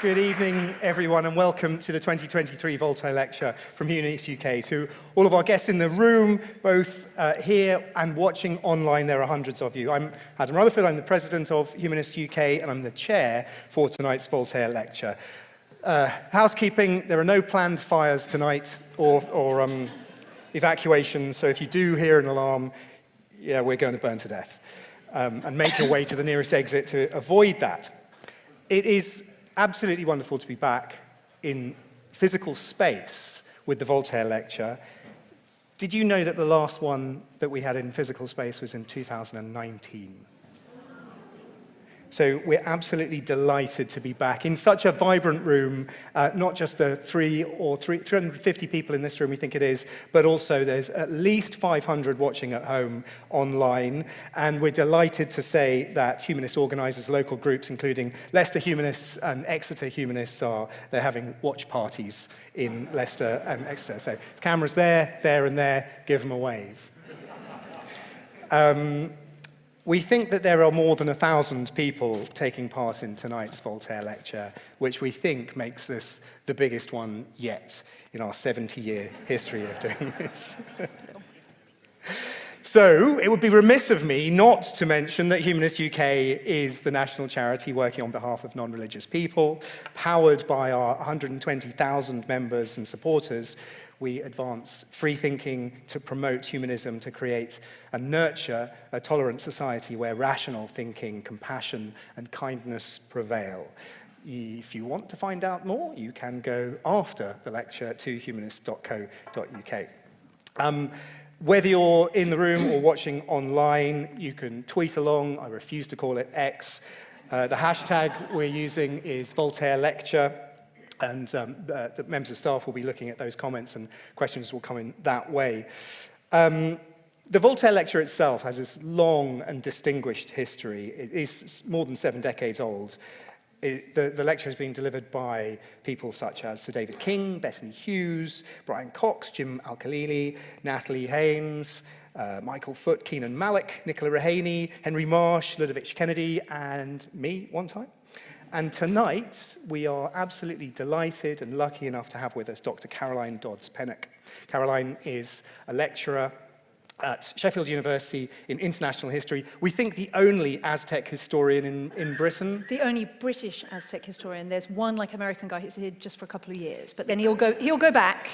Good evening, everyone, and welcome to the 2023 Voltaire Lecture from Humanist UK. To all of our guests in the room, both here and watching online, there are hundreds of you. I'm Adam Rutherford, I'm the president of Humanist UK, and I'm the chair for tonight's Voltaire Lecture. Housekeeping, there are no planned fires tonight or evacuations, so if you do hear an alarm, yeah, we're going to burn to death. And make your way to the nearest exit to avoid that. It is absolutely wonderful to be back in physical space with the Voltaire Lecture. Did you know that the last one that we had in physical space was in 2019? So we're absolutely delighted to be back in such a vibrant room, not just the 350 people in this room we think it is, but also there's at least 500 watching at home online. And we're delighted to say that humanist organisers, local groups, including Leicester Humanists and Exeter Humanists, they're having watch parties in Leicester and Exeter. So cameras there, and there, give them a wave. We think that there are more than 1,000 people taking part in tonight's Voltaire Lecture, which we think makes this the biggest one yet in our 70-year history of doing this. So it would be remiss of me not to mention that Humanist UK is the national charity working on behalf of non-religious people. Powered by our 120,000 members and supporters, we advance free thinking to promote humanism, to create and nurture a tolerant society where rational thinking, compassion, and kindness prevail. If you want to find out more, you can go after the lecture to humanist.co.uk. Whether you're in the room or watching online, you can tweet along. I refuse to call it X. The hashtag we're using is Voltaire Lecture. And the members of staff will be looking at those comments and questions will come in that way. The Voltaire Lecture itself has this long and distinguished history. It is more than 7 decades old. The lecture has been delivered by people such as Sir David King, Bethany Hughes, Brian Cox, Jim Al-Khalili, Natalie Haynes, Michael Foote, Keenan Malik, Nicola Rahaney, Henry Marsh, Ludovic Kennedy, and me one time. And tonight, we are absolutely delighted and lucky enough to have with us Dr. Caroline Dodds Pennock. Caroline is a lecturer at Sheffield University in international history. We think the only Aztec historian in Britain. The only British Aztec historian. There's one American guy who's here just for a couple of years, but then he'll go back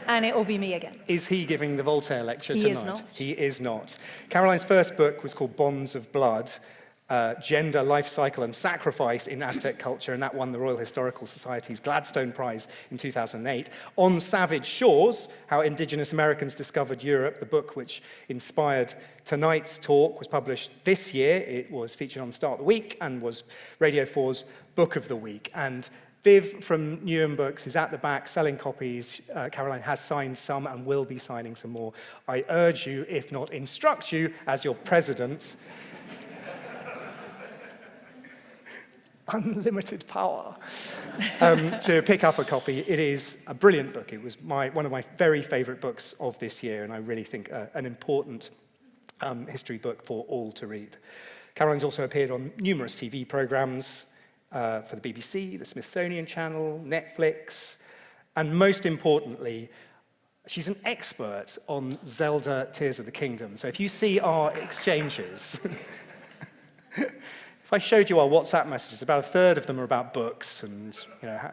and it will be me again. Is he giving the Voltaire Lecture tonight? He is not. He is not. Caroline's first book was called Bonds of Blood, Gender, Life Cycle and Sacrifice in Aztec Culture, and that won the Royal Historical Society's Gladstone Prize in 2008. On Savage Shores, How Indigenous Americans Discovered Europe, the book which inspired tonight's talk, was published this year. It was featured on Start the Week and was Radio 4's Book of the Week. And Viv from Newham Books is at the back selling copies. Caroline has signed some and will be signing some more. I urge you, if not instruct you, as your president, unlimited power, to pick up a copy. It is a brilliant book. It was one of my very favorite books of this year, and I really think an important history book for all to read. Caroline's also appeared on numerous TV programs for the BBC, the Smithsonian Channel, Netflix, and most importantly, she's an expert on Zelda Tears of the Kingdom. So if you see our exchanges, if I showed you our WhatsApp messages, about a third of them are about books and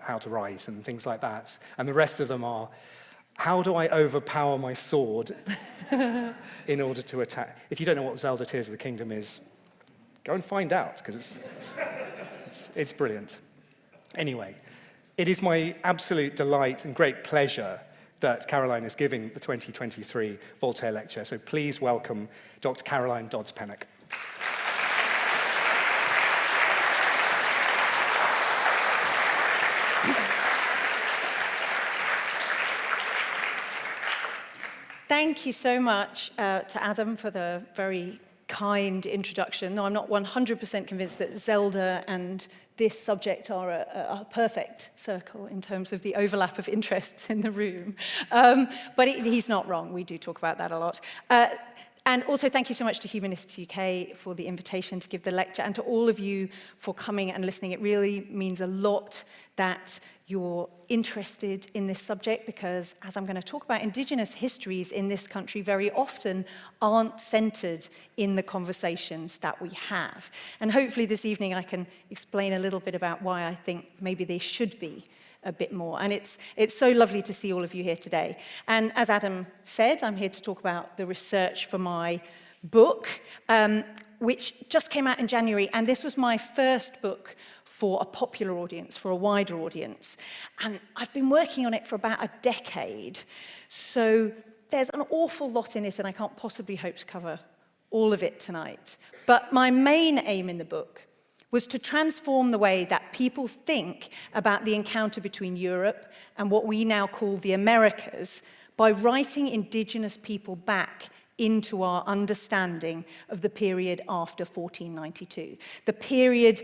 how to write and things like that. And the rest of them are, how do I overpower my sword in order to attack? If you don't know what Zelda Tears of the Kingdom is, go and find out, because it's brilliant. Anyway, it is my absolute delight and great pleasure that Caroline is giving the 2023 Voltaire Lecture. So please welcome Dr. Caroline Dodds Pennock. Thank you so much to Adam for the very kind introduction. No, I'm not 100% convinced that Zelda and this subject are a perfect circle in terms of the overlap of interests in the room. But he's not wrong. We do talk about that a lot. And also thank you so much to Humanists UK for the invitation to give the lecture, and to all of you for coming and listening. It really means a lot that you're interested in this subject, because as I'm going to talk about, Indigenous histories in this country very often aren't centered in the conversations that we have. And hopefully this evening I can explain a little bit about why I think maybe they should be a bit more. And it's so lovely to see all of you here today. And as Adam said, I'm here to talk about the research for my book, which just came out in January. And this was my first book for a popular audience, for a wider audience. And I've been working on it for about a decade. So there's an awful lot in it, and I can't possibly hope to cover all of it tonight. But my main aim in the book was to transform the way that people think about the encounter between Europe and what we now call the Americas by writing Indigenous people back into our understanding of the period after 1492, the period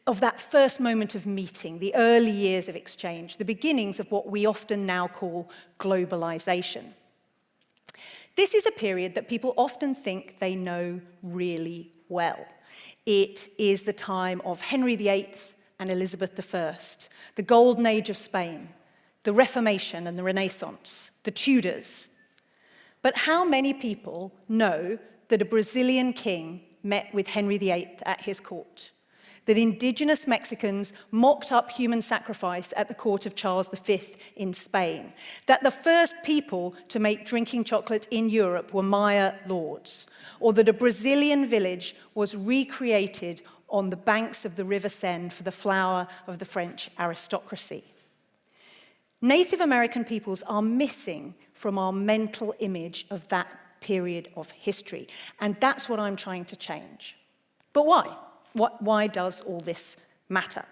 of that first moment of meeting, the early years of exchange, the beginnings of what we often now call globalization. This is a period that people often think they know really well. It is the time of Henry VIII and Elizabeth I, the Golden Age of Spain, the Reformation and the Renaissance, the Tudors. But how many people know that a Brazilian king met with Henry VIII at his court? That Indigenous Mexicans mocked up human sacrifice at the court of Charles V in Spain? That the first people to make drinking chocolate in Europe were Maya lords? Or that a Brazilian village was recreated on the banks of the River Seine for the flower of the French aristocracy? Native American peoples are missing from our mental image of that period of history, and that's what I'm trying to change. But why? Why does all this matter?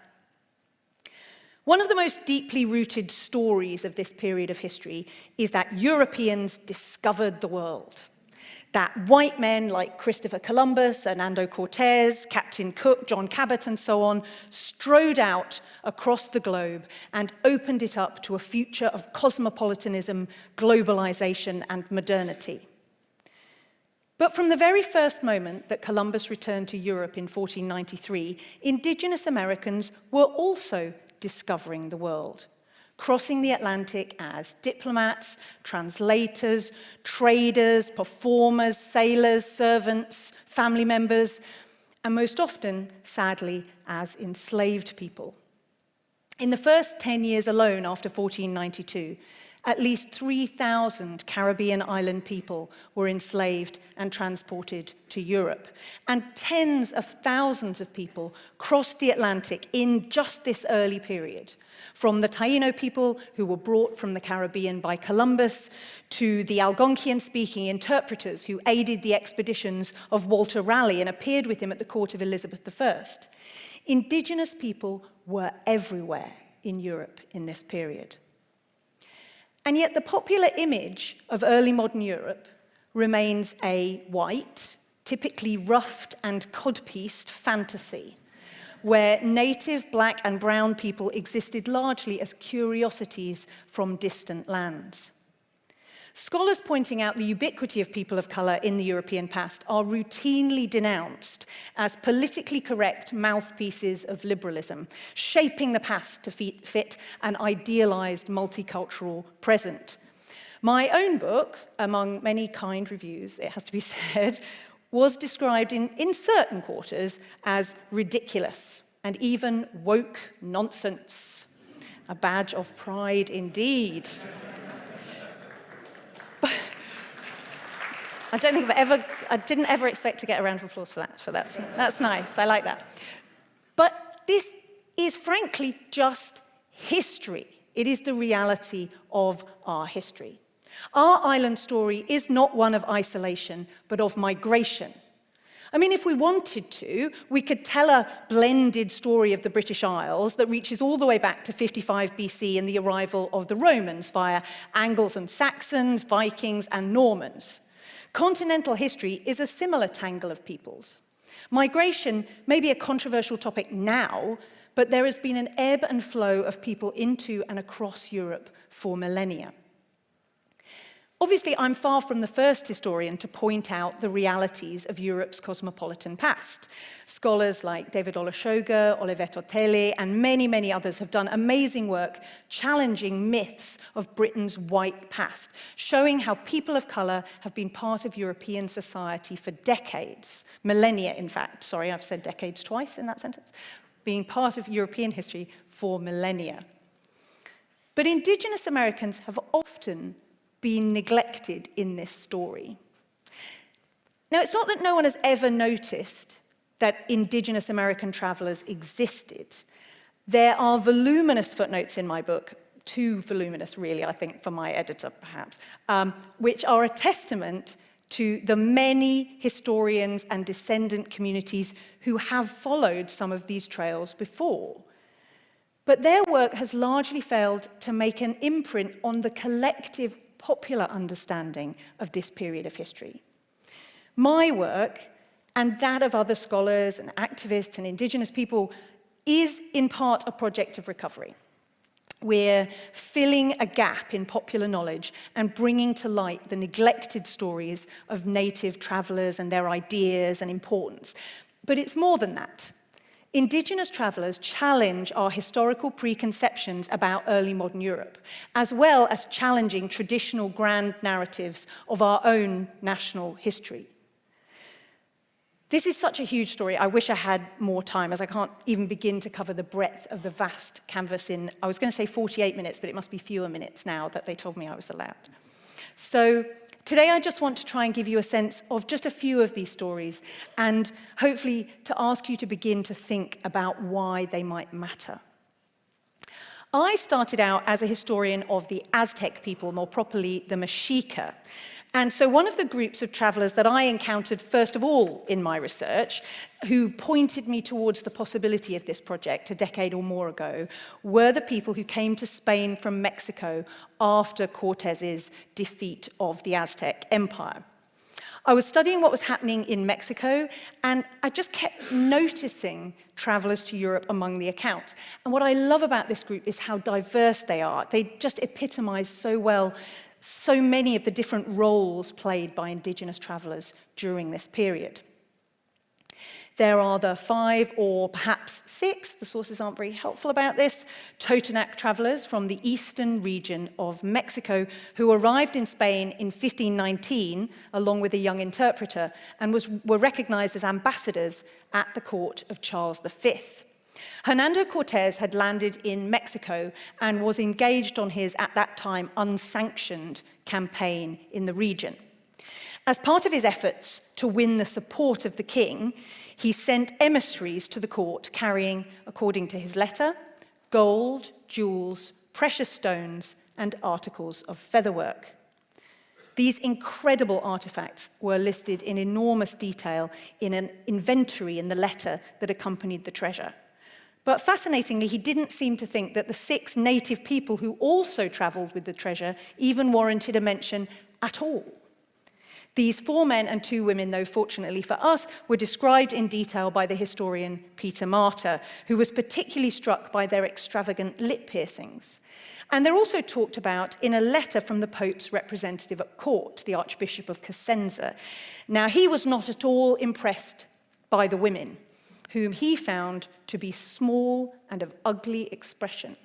One of the most deeply rooted stories of this period of history is that Europeans discovered the world. That white men like Christopher Columbus, Hernando Cortez, Captain Cook, John Cabot, and so on, strode out across the globe and opened it up to a future of cosmopolitanism, globalization, and modernity. But from the very first moment that Columbus returned to Europe in 1493, Indigenous Americans were also discovering the world, crossing the Atlantic as diplomats, translators, traders, performers, sailors, servants, family members, and most often, sadly, as enslaved people. In the first 10 years alone after 1492, at least 3,000 Caribbean island people were enslaved and transported to Europe. And tens of thousands of people crossed the Atlantic in just this early period, from the Taino people who were brought from the Caribbean by Columbus to the Algonquian-speaking interpreters who aided the expeditions of Walter Raleigh and appeared with him at the court of Elizabeth I. Indigenous people were everywhere in Europe in this period. And yet the popular image of early modern Europe remains a white, typically roughed and codpieced fantasy, where native black and brown people existed largely as curiosities from distant lands. Scholars pointing out the ubiquity of people of color in the European past are routinely denounced as politically correct mouthpieces of liberalism, shaping the past to fit an idealized multicultural present. My own book, among many kind reviews, it has to be said, was described in certain quarters as ridiculous and even woke nonsense. A badge of pride indeed. I didn't ever expect to get a round of applause for that. That's nice, I like that. But this is frankly just history. It is the reality of our history. Our island story is not one of isolation, but of migration. I mean, if we wanted to, we could tell a blended story of the British Isles that reaches all the way back to 55 BC and the arrival of the Romans via Angles and Saxons, Vikings, and Normans. Continental history is a similar tangle of peoples. Migration may be a controversial topic now, but there has been an ebb and flow of people into and across Europe for millennia. Obviously, I'm far from the first historian to point out the realities of Europe's cosmopolitan past. Scholars like David Olusoga, Oliveto Tele, and many, many others have done amazing work challenging myths of Britain's white past, showing how people of color have been part of European society for decades, millennia, in fact. Sorry, I've said decades twice in that sentence. Being part of European history for millennia. But Indigenous Americans have often been neglected in this story. Now, it's not that no one has ever noticed that Indigenous American travelers existed. There are voluminous footnotes in my book, too voluminous, really, I think, for my editor, perhaps, which are a testament to the many historians and descendant communities who have followed some of these trails before. But their work has largely failed to make an imprint on the collective popular understanding of this period of history. My work, and that of other scholars and activists and Indigenous people, is in part a project of recovery. We're filling a gap in popular knowledge and bringing to light the neglected stories of native travelers and their ideas and importance. But it's more than that. Indigenous travelers challenge our historical preconceptions about early modern Europe, as well as challenging traditional grand narratives of our own national history. This is such a huge story. I wish I had more time, as I can't even begin to cover the breadth of the vast canvas in, I was going to say 48 minutes, but it must be fewer minutes now that they told me I was allowed. So today I just want to try and give you a sense of just a few of these stories, and hopefully to ask you to begin to think about why they might matter. I started out as a historian of the Aztec people, more properly the Mexica. And so one of the groups of travelers that I encountered first of all in my research, who pointed me towards the possibility of this project a decade or more ago, were the people who came to Spain from Mexico after Cortez's defeat of the Aztec Empire. I was studying what was happening in Mexico, and I just kept noticing travelers to Europe among the accounts. And what I love about this group is how diverse they are. They just epitomize so well so many of the different roles played by Indigenous travelers during this period. There are the 5 or perhaps 6, the sources aren't very helpful about this, Totonac travelers from the eastern region of Mexico who arrived in Spain in 1519 along with a young interpreter and were recognized as ambassadors at the court of Charles V. Hernando Cortez had landed in Mexico and was engaged on his, at that time, unsanctioned campaign in the region. As part of his efforts to win the support of the king, he sent emissaries to the court carrying, according to his letter, gold, jewels, precious stones, and articles of featherwork. These incredible artifacts were listed in enormous detail in an inventory in the letter that accompanied the treasure. But fascinatingly, he didn't seem to think that the 6 native people who also traveled with the treasure even warranted a mention at all. These 4 men and 2 women, though fortunately for us, were described in detail by the historian Peter Martyr, who was particularly struck by their extravagant lip piercings. And they're also talked about in a letter from the Pope's representative at court, the Archbishop of Cosenza. Now, he was not at all impressed by the women, whom he found to be small and of ugly expression.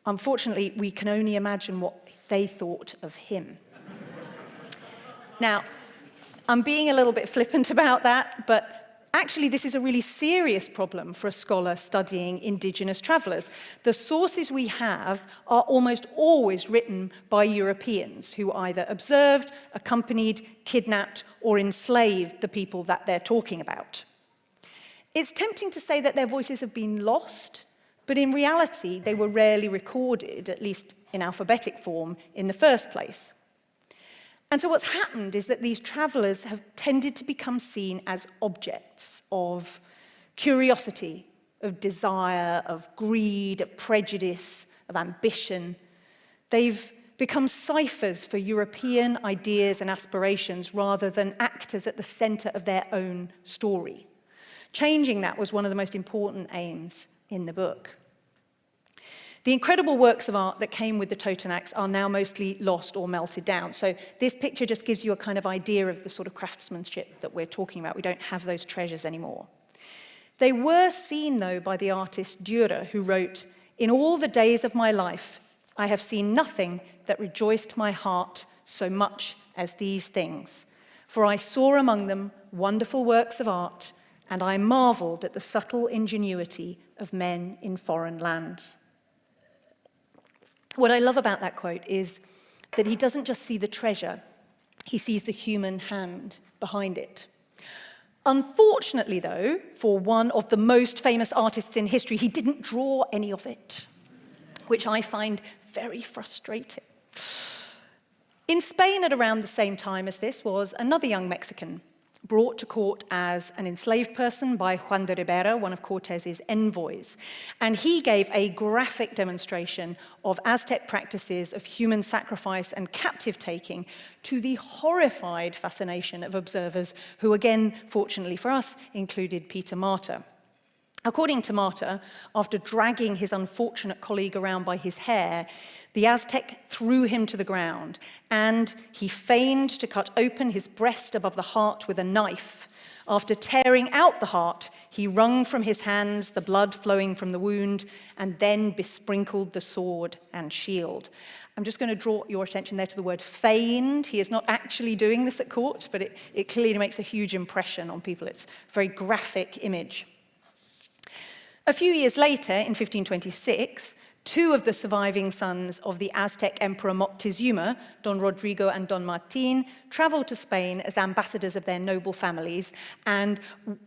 Unfortunately, we can only imagine what they thought of him. Now, I'm being a little bit flippant about that, but actually this is a really serious problem for a scholar studying Indigenous travelers. The sources we have are almost always written by Europeans who either observed, accompanied, kidnapped, or enslaved the people that they're talking about. It's tempting to say that their voices have been lost, but in reality, they were rarely recorded, at least in alphabetic form, in the first place. And so what's happened is that these travelers have tended to become seen as objects of curiosity, of desire, of greed, of prejudice, of ambition. They've become ciphers for European ideas and aspirations rather than actors at the center of their own story. Changing that was one of the most important aims in the book. The incredible works of art that came with the Totonacs are now mostly lost or melted down. So this picture just gives you a kind of idea of the sort of craftsmanship that we're talking about. We don't have those treasures anymore. They were seen, though, by the artist Dürer, who wrote, "In all the days of my life, I have seen nothing that rejoiced my heart so much as these things. For I saw among them wonderful works of art, and I marveled at the subtle ingenuity of men in foreign lands." What I love about that quote is that he doesn't just see the treasure, he sees the human hand behind it. Unfortunately, though, for one of the most famous artists in history, he didn't draw any of it, which I find very frustrating. In Spain at around the same time as this was another young Mexican, brought to court as an enslaved person by Juan de Ribera, one of Cortez's envoys. And he gave a graphic demonstration of Aztec practices of human sacrifice and captive taking to the horrified fascination of observers who, again, fortunately for us, included Peter Martyr. According to Martyr, after dragging his unfortunate colleague around by his hair, the Aztec threw him to the ground, and he feigned to cut open his breast above the heart with a knife. After tearing out the heart, he wrung from his hands the blood flowing from the wound, and then besprinkled the sword and shield. I'm just going to draw your attention there to the word feigned. He is not actually doing this at court, but it clearly makes a huge impression on people. It's a very graphic image. A few years later, in 1526, two of the surviving sons of the Aztec Emperor Moctezuma, Don Rodrigo and Don Martin, traveled to Spain as ambassadors of their noble families and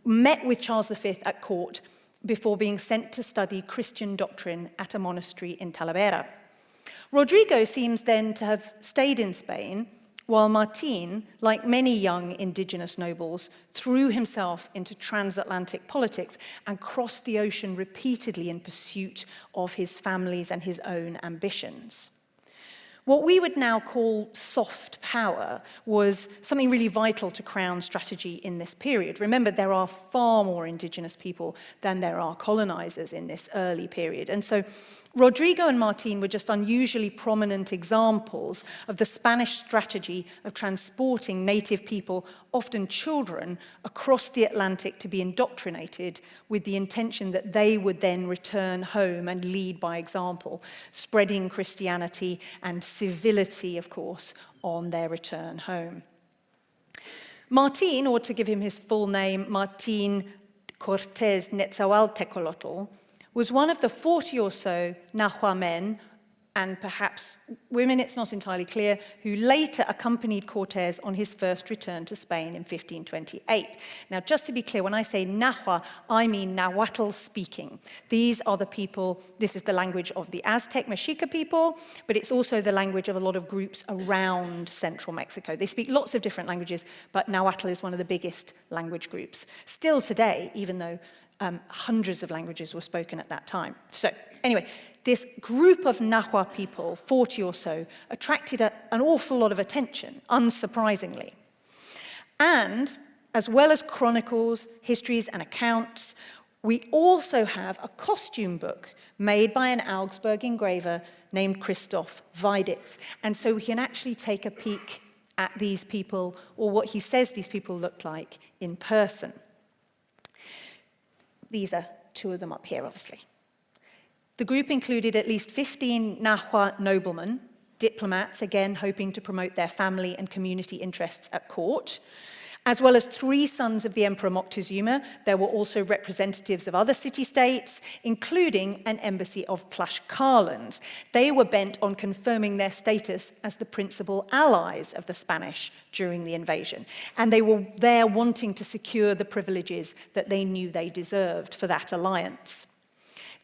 met with Charles V at court before being sent to study Christian doctrine at a monastery in Talavera. Rodrigo seems then to have stayed in Spain, while Martin, like many young indigenous nobles, threw himself into transatlantic politics and crossed the ocean repeatedly in pursuit of his family's and his own ambitions. What we would now call soft power was something really vital to Crown strategy in this period. Remember, there are far more indigenous people than there are colonizers in this early period. And so Rodrigo and Martin were just unusually prominent examples of the Spanish strategy of transporting native people, often children, across the Atlantic to be indoctrinated with the intention that they would then return home and lead by example, spreading Christianity and civility, of course, on their return home. Martin, or to give him his full name, Martin Cortés Netzahualtecolotl, was one of the 40 or so Nahua men, and perhaps women, it's not entirely clear, who later accompanied Cortés on his first return to Spain in 1528. Now, just to be clear, when I say Nahua, I mean Nahuatl speaking. These are the people, this is the language of the Aztec Mexica people, but it's also the language of a lot of groups around central Mexico. They speak lots of different languages, but Nahuatl is one of the biggest language groups. Still today, even though hundreds of languages were spoken at that time. So, anyway, this group of Nahua people, 40 or so, attracted an awful lot of attention, unsurprisingly. And, as well as chronicles, histories, and accounts, we also have a costume book made by an Augsburg engraver named Christoph Weiditz. And so we can actually take a peek at these people, or what he says these people looked like in person. These are two of them up here, obviously. The group included at least 15 Nahua noblemen, diplomats, again hoping to promote their family and community interests at court, as well as 3 sons of the Emperor Moctezuma. There were also representatives of other city-states, including an embassy of Tlaxcalans. They were bent on confirming their status as the principal allies of the Spanish during the invasion, and they were there wanting to secure the privileges that they knew they deserved for that alliance.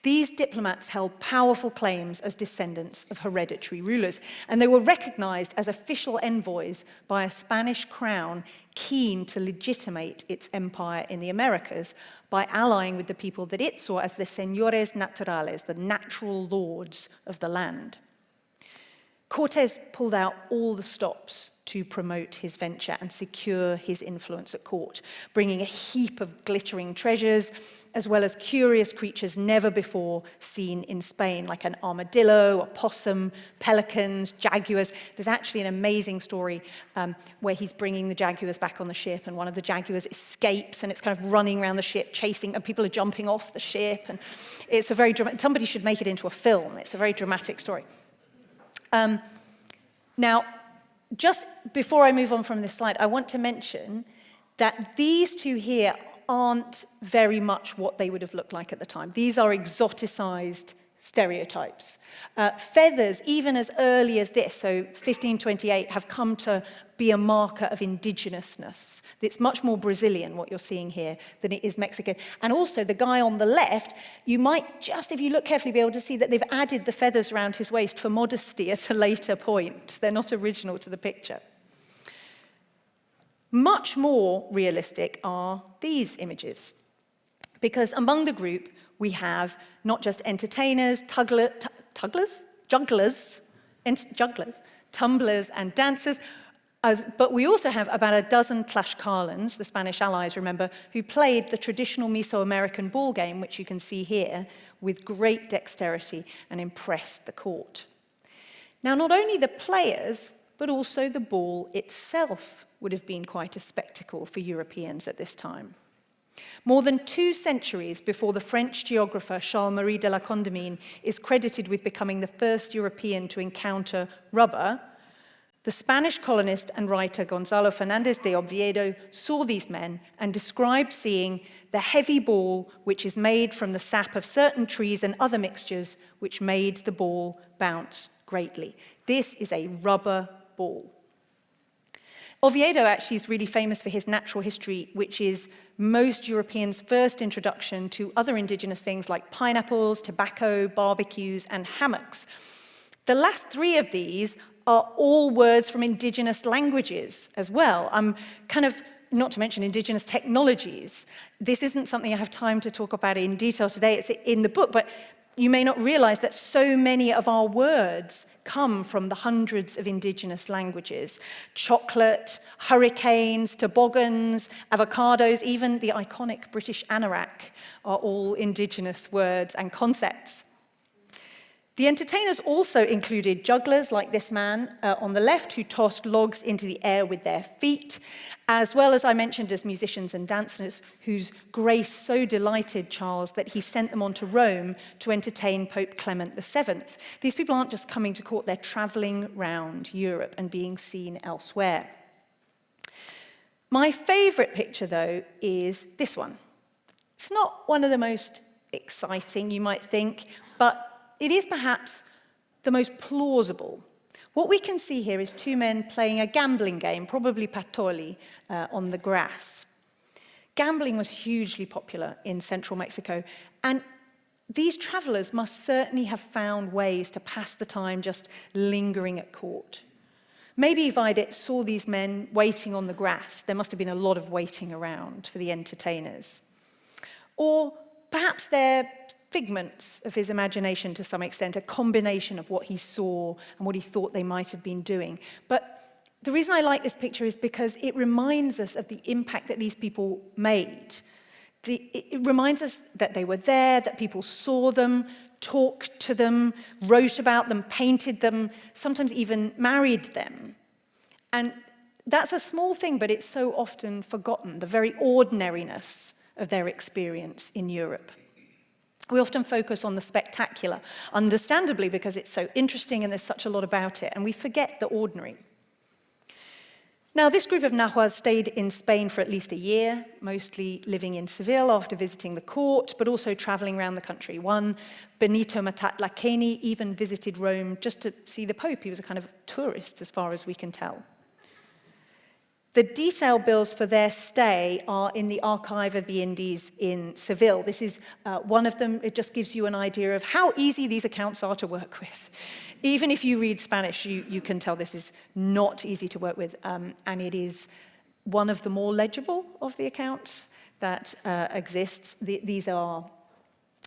These diplomats held powerful claims as descendants of hereditary rulers, and they were recognized as official envoys by a Spanish crown keen to legitimate its empire in the Americas by allying with the people that it saw as the señores naturales, the natural lords of the land. Cortés pulled out all the stops to promote his venture and secure his influence at court, bringing a heap of glittering treasures, as well as curious creatures never before seen in Spain, like an armadillo, a possum, pelicans, jaguars. There's actually an amazing story where he's bringing the jaguars back on the ship, and one of the jaguars escapes, and it's kind of running around the ship, chasing, and people are jumping off the ship. And it's a very dramatic, somebody should make it into a film. It's a very dramatic story. Now, just before I move on from this slide, I want to mention that these two here aren't very much what they would have looked like at the time. These are exoticized stereotypes. Feathers, even as early as this, so 1528, have come to be a marker of indigenousness. It's much more Brazilian, what you're seeing here, than it is Mexican. And also, the guy on the left, you might just, if you look carefully, be able to see that they've added the feathers around his waist for modesty at a later point. They're not original to the picture. Much more realistic are these images, because among the group, we have not just entertainers, jugglers, tumblers, and dancers, but we also have about a dozen Tlaxcalans, the Spanish allies, remember, who played the traditional Mesoamerican ball game, which you can see here, with great dexterity and impressed the court. Now, not only the players, but also the ball itself would have been quite a spectacle for Europeans at this time. More than 2 centuries before the French geographer Charles-Marie de la Condamine is credited with becoming the first European to encounter rubber, the Spanish colonist and writer Gonzalo Fernández de Oviedo saw these men and described seeing the heavy ball which is made from the sap of certain trees and other mixtures which made the ball bounce greatly. This is a rubber ball. Oviedo actually is really famous for his natural history, which is most Europeans' first introduction to other indigenous things like pineapples, tobacco, barbecues, and hammocks. The last 3 of these are all words from indigenous languages as well. Not to mention indigenous technologies. This isn't something I have time to talk about in detail today. It's in the book, but you may not realize that so many of our words come from the hundreds of indigenous languages. Chocolate, hurricanes, toboggans, avocados, even the iconic British anorak are all indigenous words and concepts. The entertainers also included jugglers like this man on the left who tossed logs into the air with their feet, as well as I mentioned as musicians and dancers whose grace so delighted Charles that he sent them on to Rome to entertain Pope Clement VII. These people aren't just coming to court, they're traveling round Europe and being seen elsewhere. My favorite picture, though, is this one. It's not one of the most exciting, you might think, but it is perhaps the most plausible. What we can see here is 2 men playing a gambling game, probably patoli, on the grass. Gambling was hugely popular in central Mexico, and these travelers must certainly have found ways to pass the time just lingering at court. Maybe Vidit saw these men waiting on the grass. There must have been a lot of waiting around for the entertainers. Or perhaps they're figments of his imagination to some extent, a combination of what he saw and what he thought they might have been doing. But the reason I like this picture is because it reminds us of the impact that these people made. It reminds us that they were there, that people saw them, talked to them, wrote about them, painted them, sometimes even married them. And that's a small thing, but it's so often forgotten, the very ordinariness of their experience in Europe. We often focus on the spectacular, understandably because it's so interesting and there's such a lot about it, and we forget the ordinary. Now, this group of Nahuas stayed in Spain for at least a year, mostly living in Seville after visiting the court, but also traveling around the country. One, Benito Matatlakeni, even visited Rome just to see the Pope. He was a kind of tourist, as far as we can tell. The detail bills for their stay are in the Archive of the Indies in Seville. This is one of them. It just gives you an idea of how easy these accounts are to work with. Even if you read Spanish, you can tell this is not easy to work with, and it is one of the more legible of the accounts that exists. These are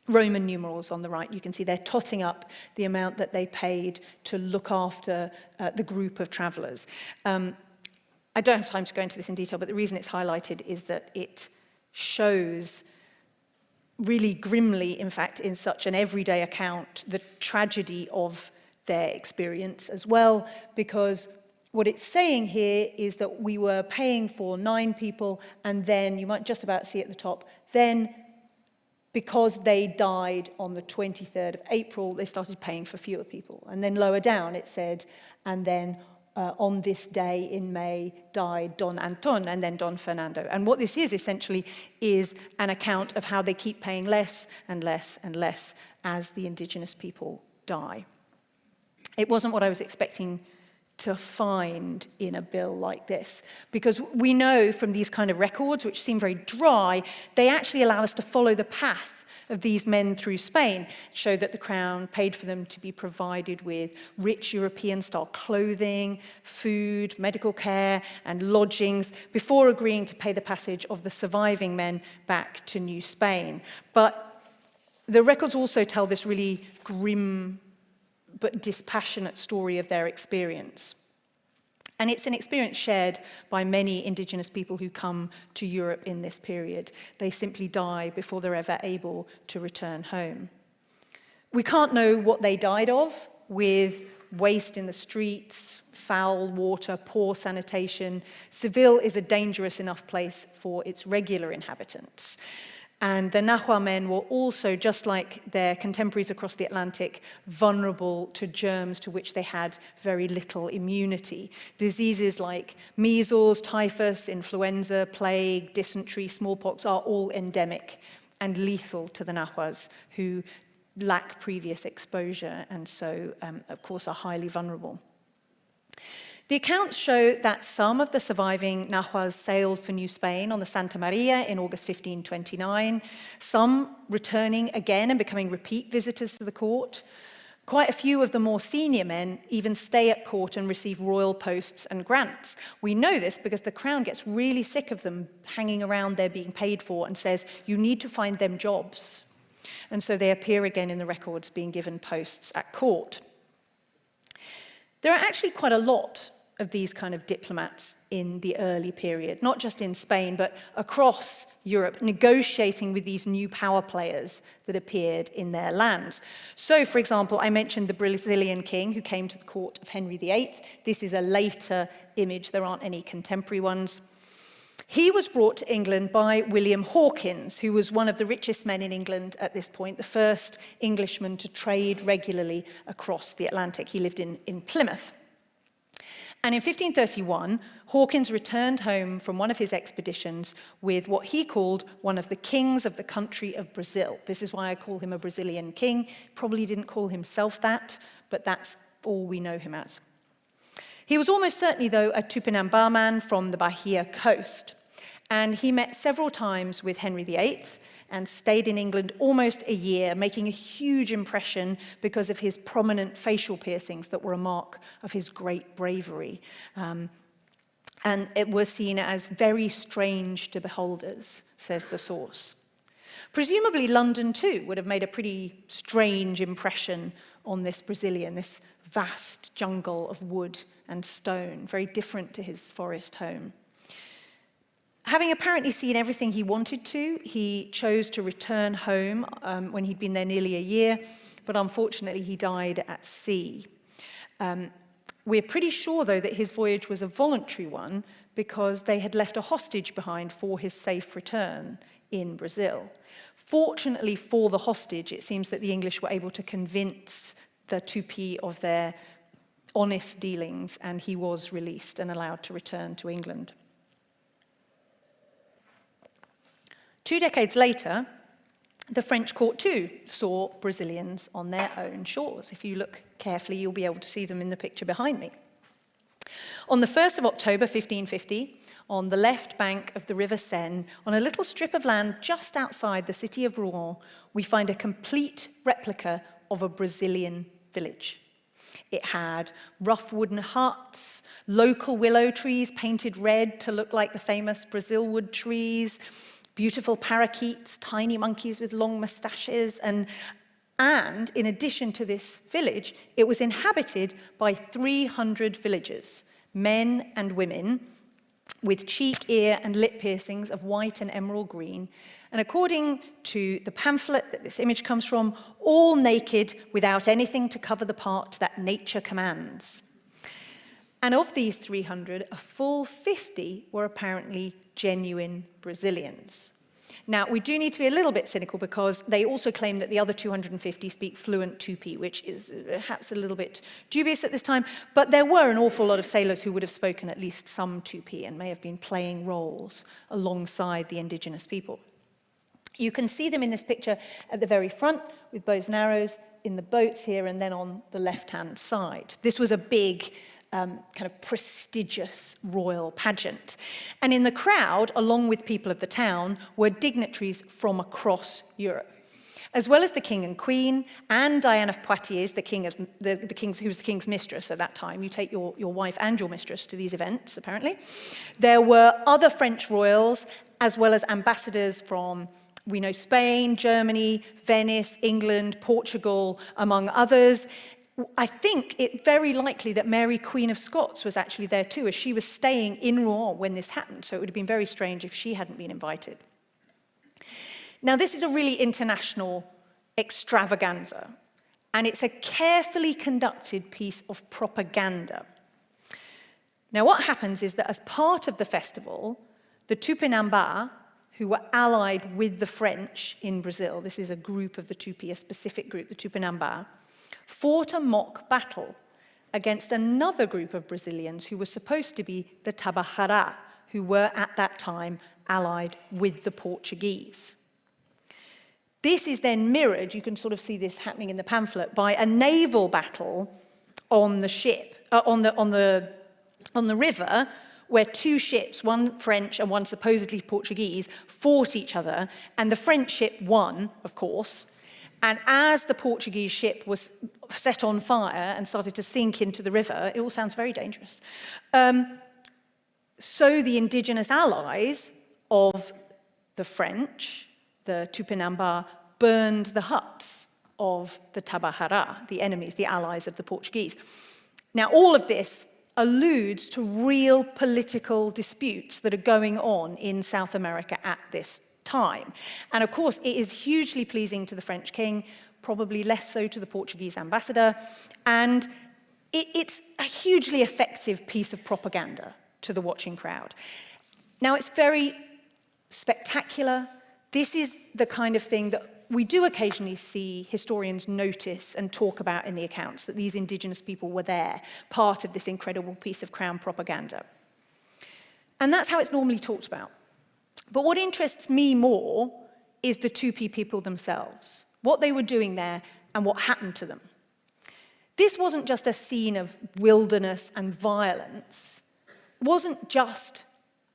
Roman numerals on the right. You can see they're totting up the amount that they paid to look after the group of travelers. I don't have time to go into this in detail, but the reason it's highlighted is that it shows really grimly, in fact, in such an everyday account, the tragedy of their experience as well, because what it's saying here is that we were paying for 9 people, and then, you might just about see at the top, then because they died on the 23rd of April, they started paying for fewer people. And then lower down it said, and then on this day in May died Don Anton and then Don Fernando. And what this is essentially is an account of how they keep paying less and less and less as the indigenous people die. It wasn't what I was expecting to find in a bill like this, because we know from these kind of records, which seem very dry, they actually allow us to follow the path of these men through Spain, show that the crown paid for them to be provided with rich European-style clothing, food, medical care, and lodgings before agreeing to pay the passage of the surviving men back to New Spain. But the records also tell this really grim but dispassionate story of their experience. And it's an experience shared by many indigenous people who come to Europe in this period. They simply die before they're ever able to return home. We can't know what they died of, with waste in the streets, foul water, poor sanitation. Seville is a dangerous enough place for its regular inhabitants. And the Nahua men were also, just like their contemporaries across the Atlantic, vulnerable to germs to which they had very little immunity. Diseases like measles, typhus, influenza, plague, dysentery, smallpox are all endemic and lethal to the Nahuas, who lack previous exposure and so, of course, are highly vulnerable. The accounts show that some of the surviving Nahuas sailed for New Spain on the Santa Maria in August 1529, some returning again and becoming repeat visitors to the court. Quite a few of the more senior men even stay at court and receive royal posts and grants. We know this because the crown gets really sick of them hanging around there being paid for and says, you need to find them jobs. And so they appear again in the records being given posts at court. There are actually quite a lot of these kind of diplomats in the early period, not just in Spain, but across Europe, negotiating with these new power players that appeared in their lands. So, for example, I mentioned the Brazilian king who came to the court of Henry VIII. This is a later image. There aren't any contemporary ones. He was brought to England by William Hawkins, who was one of the richest men in England at this point, the first Englishman to trade regularly across the Atlantic. He lived in Plymouth. And in 1531, Hawkins returned home from one of his expeditions with what he called one of the kings of the country of Brazil. This is why I call him a Brazilian king. Probably didn't call himself that, but that's all we know him as. He was almost certainly, though, a Tupinambá man from the Bahia coast. And he met several times with Henry VIII and stayed in England almost a year, making a huge impression because of his prominent facial piercings that were a mark of his great bravery. And it was seen as very strange to beholders, says the source. Presumably London, too, would have made a pretty strange impression on this Brazilian, this vast jungle of wood and stone, very different to his forest home. Having apparently seen everything he wanted to, he chose to return home when he'd been there nearly a year, but unfortunately he died at sea. We're pretty sure, though, that his voyage was a voluntary one because they had left a hostage behind for his safe return in Brazil. Fortunately for the hostage, it seems that the English were able to convince the Tupi of their honest dealings, and he was released and allowed to return to England. 2 decades later, the French court too saw Brazilians on their own shores. If you look carefully, you'll be able to see them in the picture behind me. On the 1st of October 1550, on the left bank of the River Seine, on a little strip of land just outside the city of Rouen, we find a complete replica of a Brazilian village. It had rough wooden huts, local willow trees painted red to look like the famous Brazil wood trees, beautiful parakeets, tiny monkeys with long mustaches, and in addition to this village, it was inhabited by 300 villagers, men and women, with cheek, ear, and lip piercings of white and emerald green, and according to the pamphlet that this image comes from, all naked without anything to cover the part that nature commands. And of these 300, a full 50 were apparently genuine Brazilians. Now, we do need to be a little bit cynical because they also claim that the other 250 speak fluent Tupi, which is perhaps a little bit dubious at this time, but there were an awful lot of sailors who would have spoken at least some Tupi and may have been playing roles alongside the indigenous people. You can see them in this picture at the very front with bows and arrows in the boats here and then on the left-hand side. This was a big kind of prestigious royal pageant. And in the crowd, along with people of the town, were dignitaries from across Europe, as well as the king and queen and Diane of Poitiers, who was the king's mistress at that time. You take your wife and your mistress to these events, apparently. There were other French royals, as well as ambassadors from, we know, Spain, Germany, Venice, England, Portugal, among others. I think it's very likely that Mary, Queen of Scots, was actually there too, as she was staying in Rouen when this happened, so it would have been very strange if she hadn't been invited. Now, this is a really international extravaganza, and it's a carefully conducted piece of propaganda. Now, what happens is that as part of the festival, the Tupinambá, who were allied with the French in Brazil, this is a group of the Tupi, a specific group, the Tupinambá, fought a mock battle against another group of Brazilians who were supposed to be the Tabajara, who were at that time allied with the Portuguese. This is then mirrored, you can sort of see this happening in the pamphlet, by a naval battle on the ship, on the river, where two ships, one French and one supposedly Portuguese, fought each other, and the French ship won, of course. And as the Portuguese ship was set on fire and started to sink into the river, it all sounds very dangerous. So the indigenous allies of the French, the Tupinambá, burned the huts of the Tabajara, the enemies, the allies of the Portuguese. Now, all of this alludes to real political disputes that are going on in South America at this time. And of course, it is hugely pleasing to the French king, probably less so to the Portuguese ambassador, and it's a hugely effective piece of propaganda to the watching crowd. Now, it's very spectacular. This is the kind of thing that we do occasionally see historians notice and talk about in the accounts, that these indigenous people were there, part of this incredible piece of crown propaganda. And that's how it's normally talked about. But what interests me more is the Tupi people themselves, what they were doing there and what happened to them. This wasn't just a scene of wilderness and violence. It wasn't just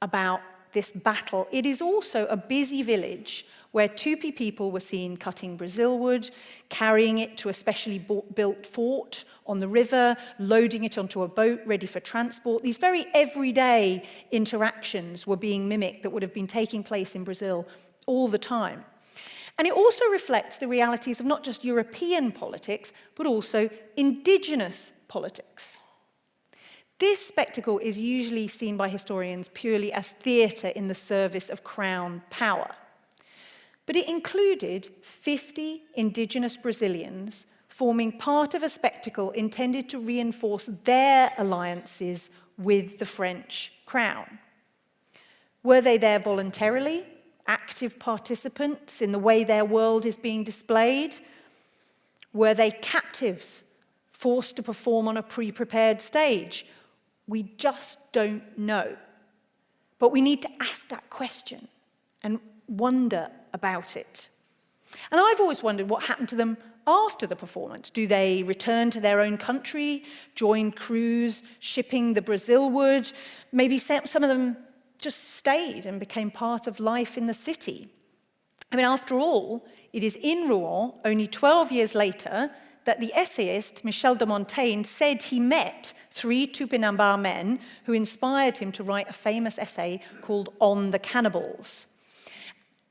about this battle. It is also a busy village where Tupi people were seen cutting Brazil wood, carrying it to a specially built fort on the river, loading it onto a boat ready for transport. These very everyday interactions were being mimicked that would have been taking place in Brazil all the time. And it also reflects the realities of not just European politics, but also indigenous politics. This spectacle is usually seen by historians purely as theatre in the service of crown power. But it included 50 indigenous Brazilians forming part of a spectacle intended to reinforce their alliances with the French crown. Were they there voluntarily, active participants in the way their world is being displayed? Were they captives, forced to perform on a pre-prepared stage? We just don't know. But we need to ask that question and wonder about it. And I've always wondered what happened to them after the performance. Do they return to their own country, join crews shipping the Brazil wood? Maybe some of them just stayed and became part of life in the city. I mean, after all, it is in Rouen, only 12 years later, that the essayist Michel de Montaigne said he met 3 Tupinambá men who inspired him to write a famous essay called On the Cannibals.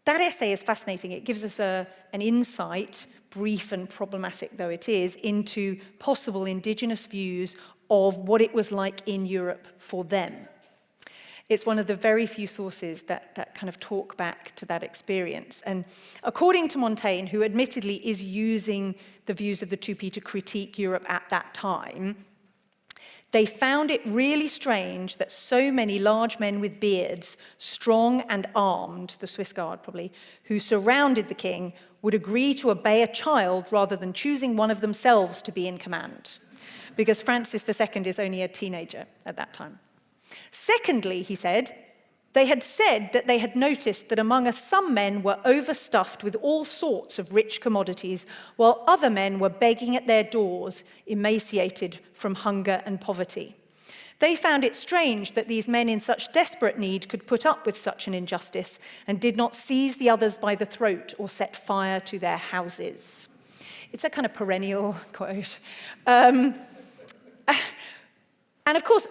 That essay is fascinating. It gives us an insight, brief and problematic though it is, into possible indigenous views of what it was like in Europe for them. It's one of the very few sources that kind of talk back to that experience. And according to Montaigne, who admittedly is using the views of the Tupi to critique Europe at that time, they found it really strange that so many large men with beards, strong and armed, the Swiss Guard probably, who surrounded the king, would agree to obey a child rather than choosing one of themselves to be in command, because Francis II is only a teenager at that time. Secondly, he said, they had said that they had noticed that among us some men were overstuffed with all sorts of rich commodities, while other men were begging at their doors, emaciated from hunger and poverty. They found it strange that these men in such desperate need could put up with such an injustice and did not seize the others by the throat or set fire to their houses. It's a kind of perennial quote. And of course,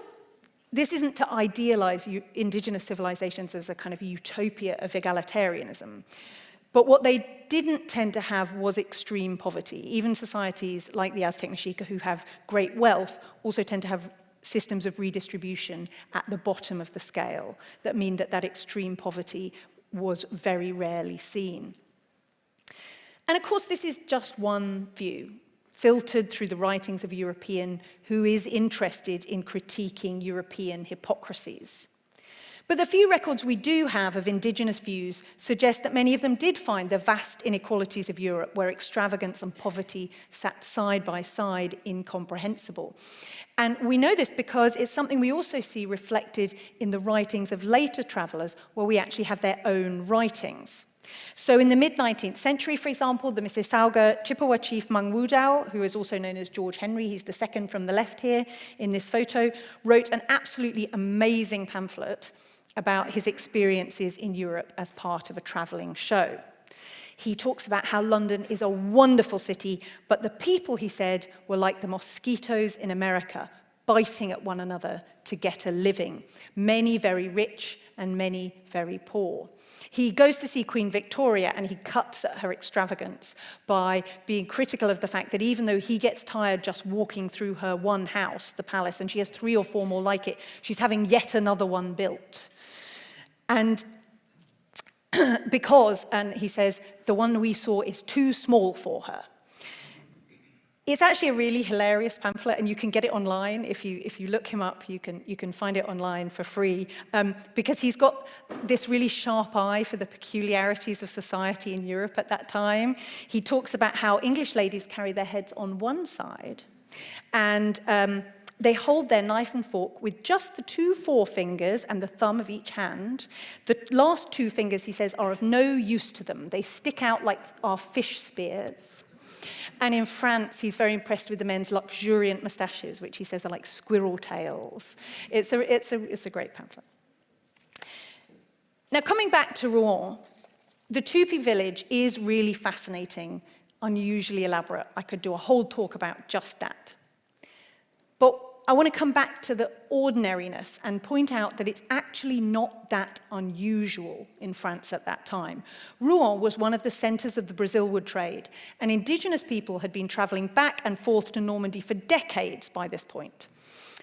this isn't to idealize indigenous civilizations as a kind of utopia of egalitarianism. But what they didn't tend to have was extreme poverty. Even societies like the Aztec Mexica, who have great wealth, also tend to have systems of redistribution at the bottom of the scale that mean that that extreme poverty was very rarely seen. And of course, this is just one view, filtered through the writings of a European who is interested in critiquing European hypocrisies. But the few records we do have of indigenous views suggest that many of them did find the vast inequalities of Europe, where extravagance and poverty sat side by side, incomprehensible. And we know this because it's something we also see reflected in the writings of later travelers, where we actually have their own writings. So in the mid-19th century, for example, the Mississauga Chippewa chief Mangwudao, who is also known as George Henry, he's the second from the left here in this photo, wrote an absolutely amazing pamphlet about his experiences in Europe as part of a traveling show. He talks about how London is a wonderful city, but the people, he said, were like the mosquitoes in America, biting at one another to get a living. Many very rich and many very poor. He goes to see Queen Victoria and he cuts at her extravagance by being critical of the fact that even though he gets tired just walking through her one house, the palace, and she has 3 or 4 more like it, she's having yet another one built. And because, and he says, the one we saw is too small for her. It's actually a really hilarious pamphlet, and you can get it online. If you look him up, you can find it online for free, because he's got this really sharp eye for the peculiarities of society in Europe at that time. He talks about how English ladies carry their heads on one side, and they hold their knife and fork with just the 2 forefingers and the thumb of each hand. The last 2 fingers, he says, are of no use to them. They stick out like our fish spears. And in France, he's very impressed with the men's luxuriant moustaches, which he says are like squirrel tails. It's a great pamphlet. Now, coming back to Rouen, the Tupi village is really fascinating, unusually elaborate. I could do a whole talk about just that. But I want to come back to the ordinariness and point out that it's actually not that unusual in France at that time. Rouen was one of the centers of the Brazil wood trade, and indigenous people had been traveling back and forth to Normandy for decades by this point.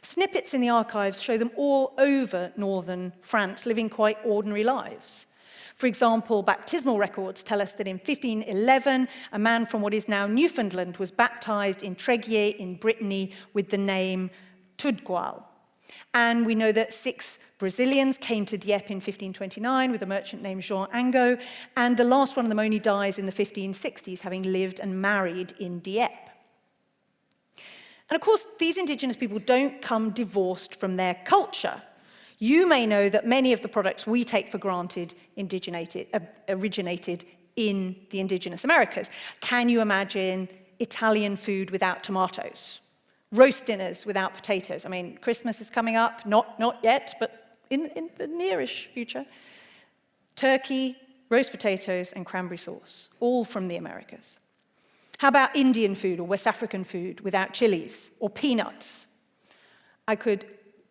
Snippets in the archives show them all over northern France, living quite ordinary lives. For example, baptismal records tell us that in 1511, a man from what is now Newfoundland was baptized in Tréguier in Brittany with the name Tudgual. And we know that 6 Brazilians came to Dieppe in 1529 with a merchant named Jean Angot, and the last one of them only dies in the 1560s, having lived and married in Dieppe. And of course, these indigenous people don't come divorced from their culture. You may know that many of the products we take for granted originated in the indigenous Americas. Can you imagine Italian food without tomatoes? Roast dinners without potatoes? I mean, Christmas is coming up, not yet, but in the nearish future. Turkey, roast potatoes, and cranberry sauce, all from the Americas. How about Indian food or West African food without chilies or peanuts? I could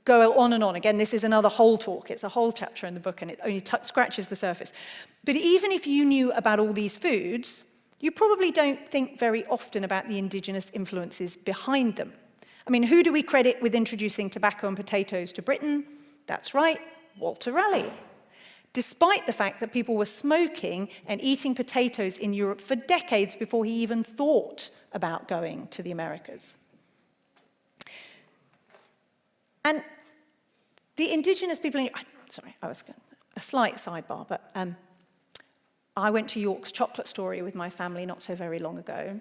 go on and on. Again, this is another whole talk. It's a whole chapter in the book, and it only scratches the surface. But even if you knew about all these foods, you probably don't think very often about the indigenous influences behind them. I mean, who do we credit with introducing tobacco and potatoes to Britain? That's right, Walter Raleigh, despite the fact that people were smoking and eating potatoes in Europe for decades before he even thought about going to the Americas. And the indigenous people a slight sidebar, but I went to York's Chocolate Story with my family not so very long ago.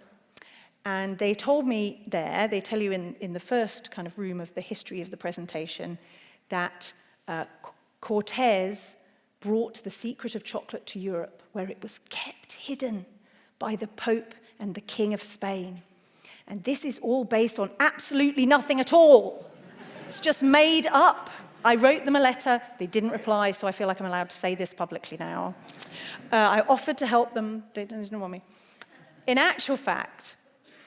And they told me there, they tell you in the first kind of room of the history of the presentation, that Cortés brought the secret of chocolate to Europe, where it was kept hidden by the Pope and the King of Spain. And this is all based on absolutely nothing at all. It's just made up. I wrote them a letter, they didn't reply, so I feel like I'm allowed to say this publicly now. I offered to help them, they didn't want me. In actual fact,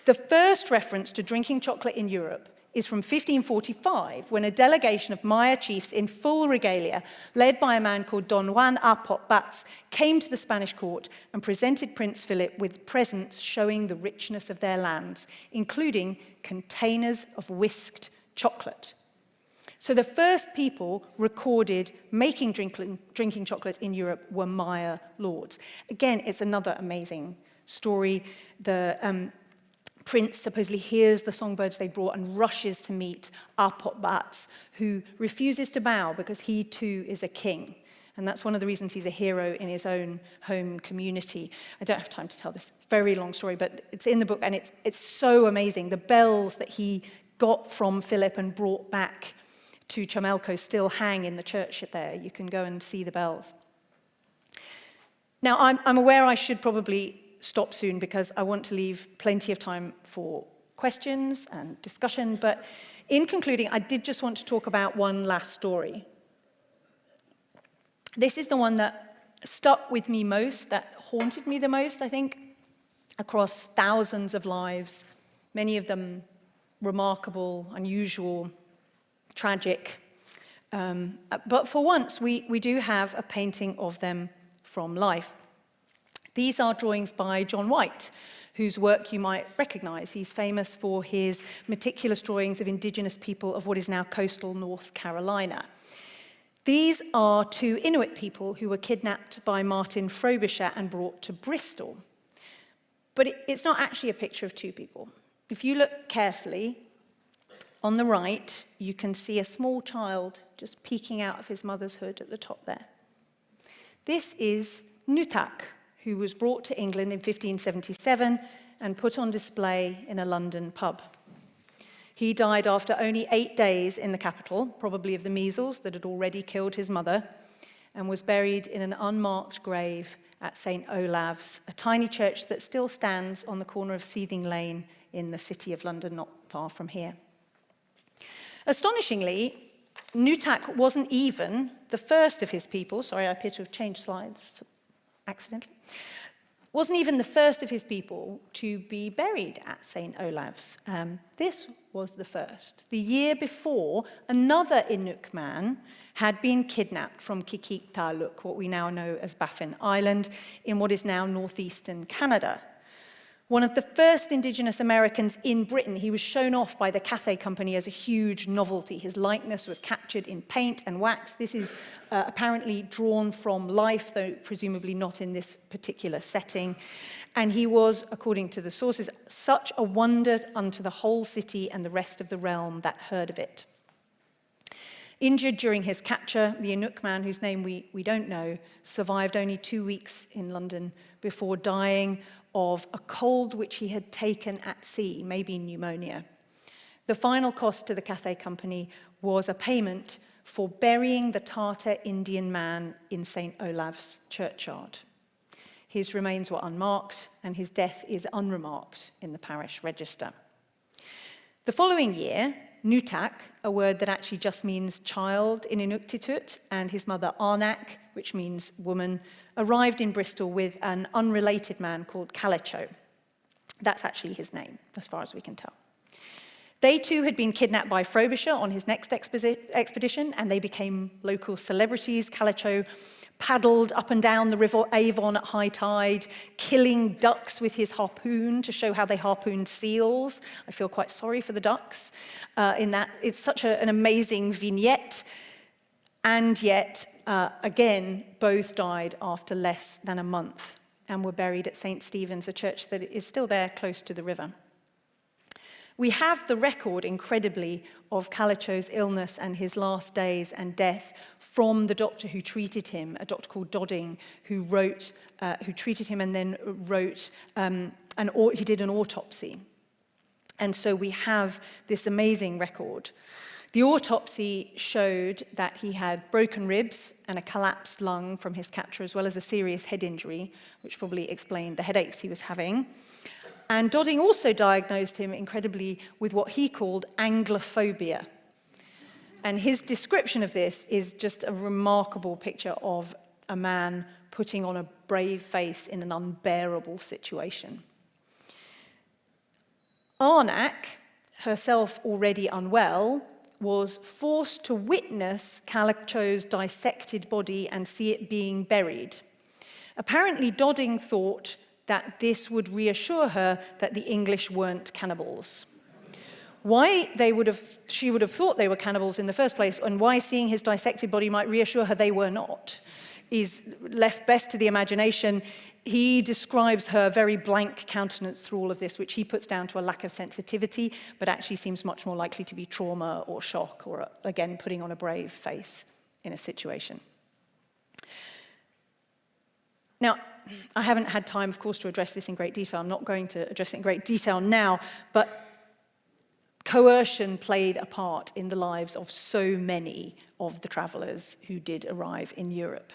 the first reference to drinking chocolate in Europe is from 1545, when a delegation of Maya chiefs in full regalia, led by a man called Don Juan Bats, came to the Spanish court and presented Prince Philip with presents showing the richness of their lands, including containers of whisked chocolate. So the first people recorded making drinking chocolate in Europe were Maya lords. Again, it's another amazing story. The prince supposedly hears the songbirds they brought and rushes to meet Bats, who refuses to bow because he too is a king. And that's one of the reasons he's a hero in his own home community. I don't have time to tell this very long story, but it's in the book, and it's so amazing. The bells that he got from Philip and brought back to Chamelco still hang in the church there. You can go and see the bells. Now, I'm aware I should probably stop soon because I want to leave plenty of time for questions and discussion, but in concluding, I did just want to talk about one last story. This is the one that stuck with me most, that haunted me the most, I think, across thousands of lives, many of them remarkable, unusual, tragic. But for once, we do have a painting of them from life. These are drawings by John White, whose work you might recognize. He's famous for his meticulous drawings of indigenous people of what is now coastal North Carolina. These are two Inuit people who were kidnapped by Martin Frobisher and brought to Bristol. But it's not actually a picture of two people. If you look carefully, on the right, you can see a small child just peeking out of his mother's hood at the top there. This is Nutak, who was brought to England in 1577 and put on display in a London pub. He died after only 8 days in the capital, probably of the measles that had already killed his mother, and was buried in an unmarked grave at St. Olave's, a tiny church that still stands on the corner of Seething Lane in the city of London, not far from here. Astonishingly, Nutak wasn't even the first of his people. Sorry, I appear to have changed slides accidentally. Wasn't even the first of his people to be buried at St. Olave's. This was the first. The year before, another Inuk man had been kidnapped from Qikiqtarjuq, what we now know as Baffin Island, in what is now northeastern Canada. One of the first Indigenous Americans in Britain, he was shown off by the Cathay Company as a huge novelty. His likeness was captured in paint and wax. This is apparently drawn from life, though presumably not in this particular setting. And he was, according to the sources, such a wonder unto the whole city and the rest of the realm that heard of it. Injured during his capture, the Inuk man, whose name we don't know, survived only 2 weeks in London before dying of a cold which he had taken at sea, maybe pneumonia. The final cost to the Cathay Company was a payment for burying the Tartar Indian man in St. Olave's churchyard. His remains were unmarked, and his death is unremarked in the parish register. The following year, Nutak, a word that actually just means child in Inuktitut, and his mother Arnak, which means woman, arrived in Bristol with an unrelated man called Calicho. That's actually his name, as far as we can tell. They too had been kidnapped by Frobisher on his next expedition, and they became local celebrities. Calicho paddled up and down the river Avon at high tide, killing ducks with his harpoon to show how they harpooned seals. I feel quite sorry for the ducks in that. It's such an amazing vignette. And yet, again, both died after less than a month and were buried at St. Stephen's, a church that is still there close to the river. We have the record, incredibly, of Calicho's illness and his last days and death from the doctor who treated him, a doctor called Dodding, who treated him and then wrote, he did an autopsy. And so we have this amazing record. The autopsy showed that he had broken ribs and a collapsed lung from his capture, as well as a serious head injury, which probably explained the headaches he was having. And Dodding also diagnosed him, incredibly, with what he called Anglophobia. And his description of this is just a remarkable picture of a man putting on a brave face in an unbearable situation. Arnak, herself already unwell, was forced to witness Calicho's dissected body and see it being buried. Apparently, Dodding thought that this would reassure her that the English weren't cannibals. Why she would have thought they were cannibals in the first place, and why seeing his dissected body might reassure her they were not, is left best to the imagination. He describes her very blank countenance through all of this, which he puts down to a lack of sensitivity, but actually seems much more likely to be trauma or shock, or again, putting on a brave face in a situation. Now, I haven't had time, of course, to address this in great detail. I'm not going to address it in great detail now, but coercion played a part in the lives of so many of the travelers who did arrive in Europe.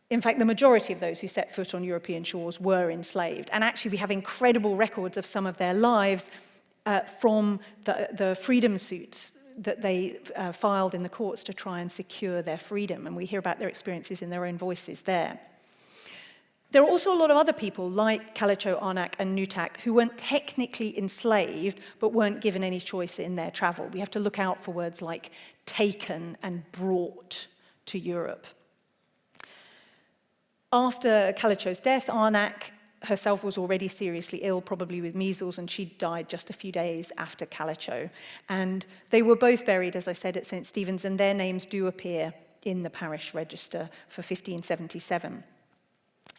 In fact, the majority of those who set foot on European shores were enslaved. And actually, we have incredible records of some of their lives from the freedom suits that they filed in the courts to try and secure their freedom. And we hear about their experiences in their own voices there. There are also a lot of other people, like Calicho, Arnak, and Nutak, who weren't technically enslaved, but weren't given any choice in their travel. We have to look out for words like taken and brought to Europe. After Calicho's death, Arnak herself was already seriously ill, probably with measles, and she died just a few days after Calicho. And they were both buried, as I said, at St. Stephen's, and their names do appear in the parish register for 1577.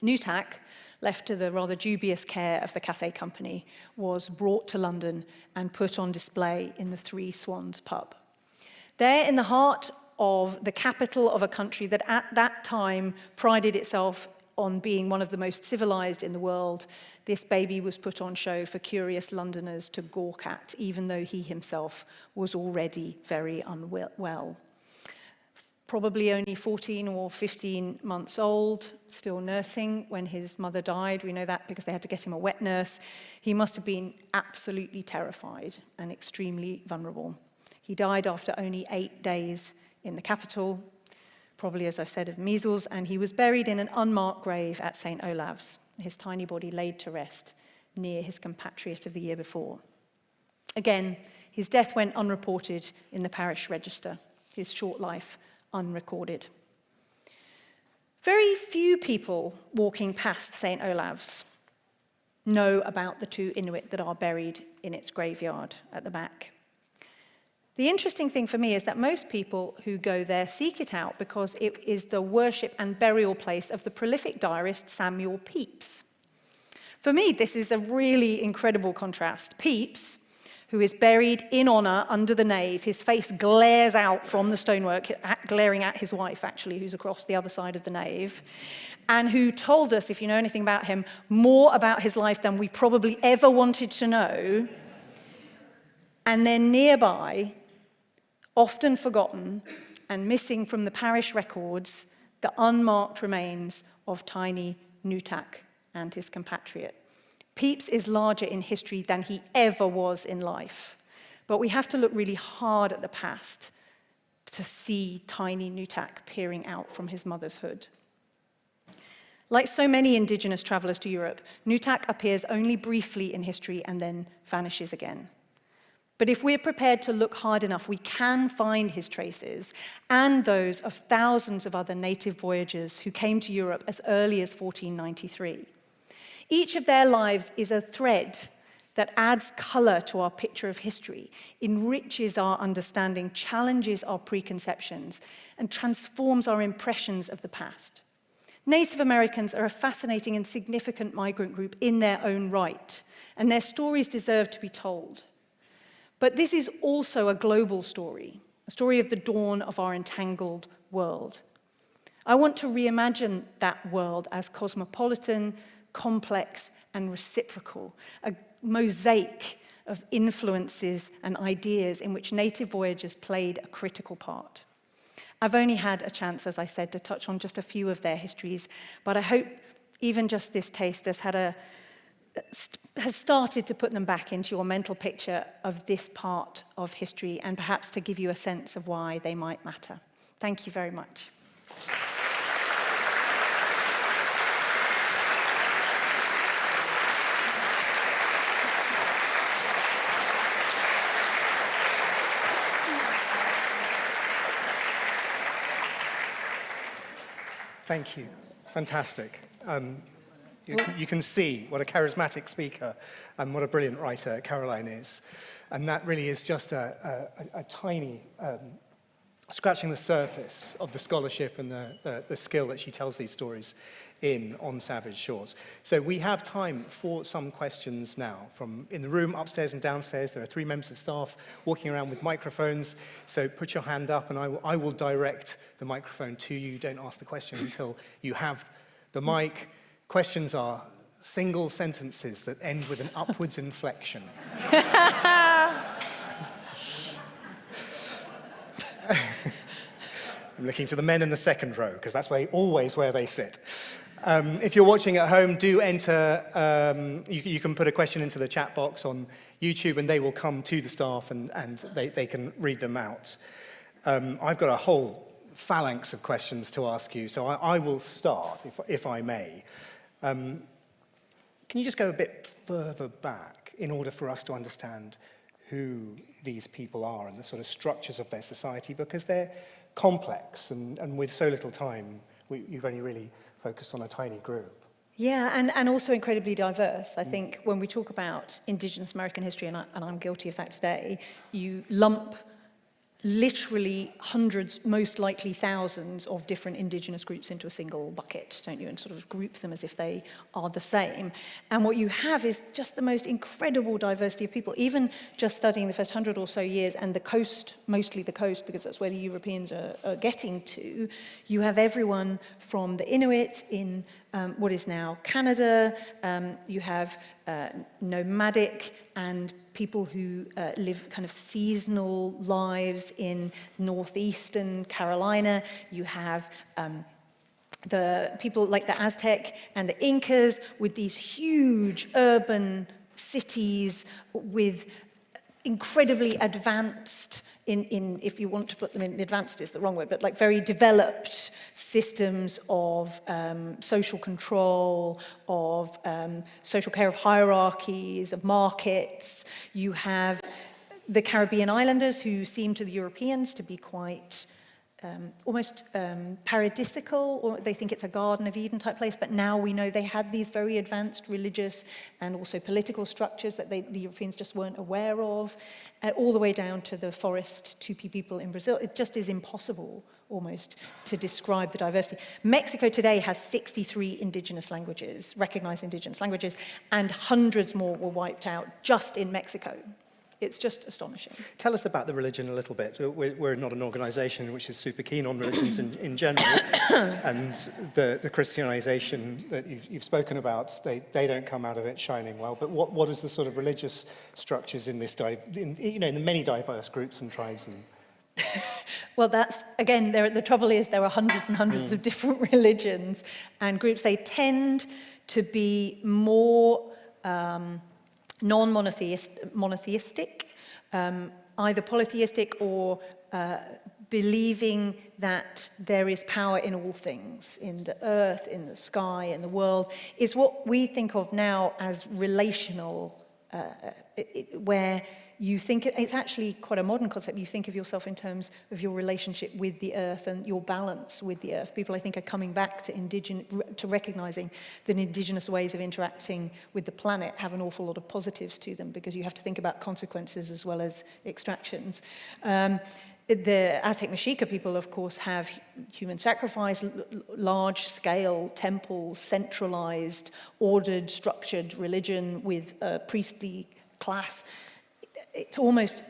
Nutak, left to the rather dubious care of the Cathay Company, was brought to London and put on display in the Three Swans pub. There, in the heart of the capital of a country that at that time prided itself on being one of the most civilized in the world, this baby was put on show for curious Londoners to gawk at, even though he himself was already very unwell. Probably only 14 or 15 months old, still nursing when his mother died. We know that because they had to get him a wet nurse. He must have been absolutely terrified and extremely vulnerable. He died after only 8 days in the capital, probably, as I said, of measles, and he was buried in an unmarked grave at St. Olave's, his tiny body laid to rest near his compatriot of the year before. Again, his death went unreported in the parish register, his short life unrecorded. Very few people walking past St. Olave's know about the 2 Inuit that are buried in its graveyard at the back. The interesting thing for me is that most people who go there seek it out because it is the worship and burial place of the prolific diarist Samuel Pepys. For me, this is a really incredible contrast. Pepys, who is buried in honor under the nave, his face glares out from the stonework, glaring at his wife, actually, who's across the other side of the nave, and who told us, if you know anything about him, more about his life than we probably ever wanted to know. And then nearby, often forgotten and missing from the parish records, the unmarked remains of tiny Nutak and his compatriot. Pepys is larger in history than he ever was in life, but we have to look really hard at the past to see tiny Nutak peering out from his mother's hood. Like so many indigenous travelers to Europe, Nutak appears only briefly in history and then vanishes again. But if we're prepared to look hard enough, we can find his traces and those of thousands of other native voyagers who came to Europe as early as 1493. Each of their lives is a thread that adds color to our picture of history, enriches our understanding, challenges our preconceptions, and transforms our impressions of the past. Native Americans are a fascinating and significant migrant group in their own right, and their stories deserve to be told. But this is also a global story, a story of the dawn of our entangled world. I want to reimagine that world as cosmopolitan, complex, and reciprocal, a mosaic of influences and ideas in which native voyagers played a critical part. I've only had a chance, as I said, to touch on just a few of their histories, but I hope even just this taste has started to put them back into your mental picture of this part of history and perhaps to give you a sense of why they might matter. Thank you very much. Thank you. Fantastic. You can see what a charismatic speaker and what a brilliant writer Caroline is. And that really is just a tiny scratching the surface of the scholarship and the skill that she tells these stories in On Savage Shores. So we have time for some questions now from in the room, upstairs and downstairs. There are 3 members of staff walking around with microphones. So put your hand up and I will direct the microphone to you. Don't ask the question until you have the mic. Questions are single sentences that end with an upwards inflection. I'm looking to the men in the second row, because that's always where they sit. If you're watching at home, do enter, you can put a question into the chat box on YouTube, and they will come to the staff, and they can read them out. I've got a whole phalanx of questions to ask you, so I will start, if I may. Can you just go a bit further back in order for us to understand who these people are and the sort of structures of their society, because they're complex, and with so little time, you've only really focused on a tiny group. Yeah, and also incredibly diverse. I think when we talk about Indigenous American history, and I'm guilty of that today, you lump literally hundreds, most likely thousands of different indigenous groups into a single bucket, don't you? And sort of group them as if they are the same. And what you have is just the most incredible diversity of people, even just studying the first 100 or so years and the coast, mostly the coast, because that's where the Europeans are getting to. You have everyone from the Inuit in what is now Canada. You have nomadic and people who live kind of seasonal lives in northeastern Carolina. You have the people like the Aztec and the Incas with these huge urban cities with incredibly advanced, if you want to put them in advanced is the wrong word, but like very developed systems of social control, of social care of hierarchies, of markets. You have the Caribbean islanders who seem to the Europeans to be quite almost paradisical, or they think it's a Garden of Eden type place, but now we know they had these very advanced religious and also political structures that the Europeans just weren't aware of, all the way down to the forest Tupi people in Brazil. It just is impossible almost to describe the diversity. Mexico today has 63 indigenous languages, recognized indigenous languages, and hundreds more were wiped out just in Mexico. It's just astonishing. Tell us about the religion a little bit. We're not an organization which is super keen on religions in general, and the Christianization that you've spoken about, they don't come out of it shining well. But what is the sort of religious structures in this in the many diverse groups and tribes? Well, that's, again, the trouble is there are hundreds and hundreds of different religions and groups. They tend to be more non-monotheistic, either polytheistic or believing that there is power in all things, in the earth, in the sky, in the world, is what we think of now as relational where you think, it's actually quite a modern concept, you think of yourself in terms of your relationship with the earth and your balance with the earth. People, I think, are coming back to recognizing that indigenous ways of interacting with the planet have an awful lot of positives to them, because you have to think about consequences as well as extractions. The Aztec Mexica people, of course, have human sacrifice, large-scale temples, centralized, ordered, structured religion with a priestly class. It's almost,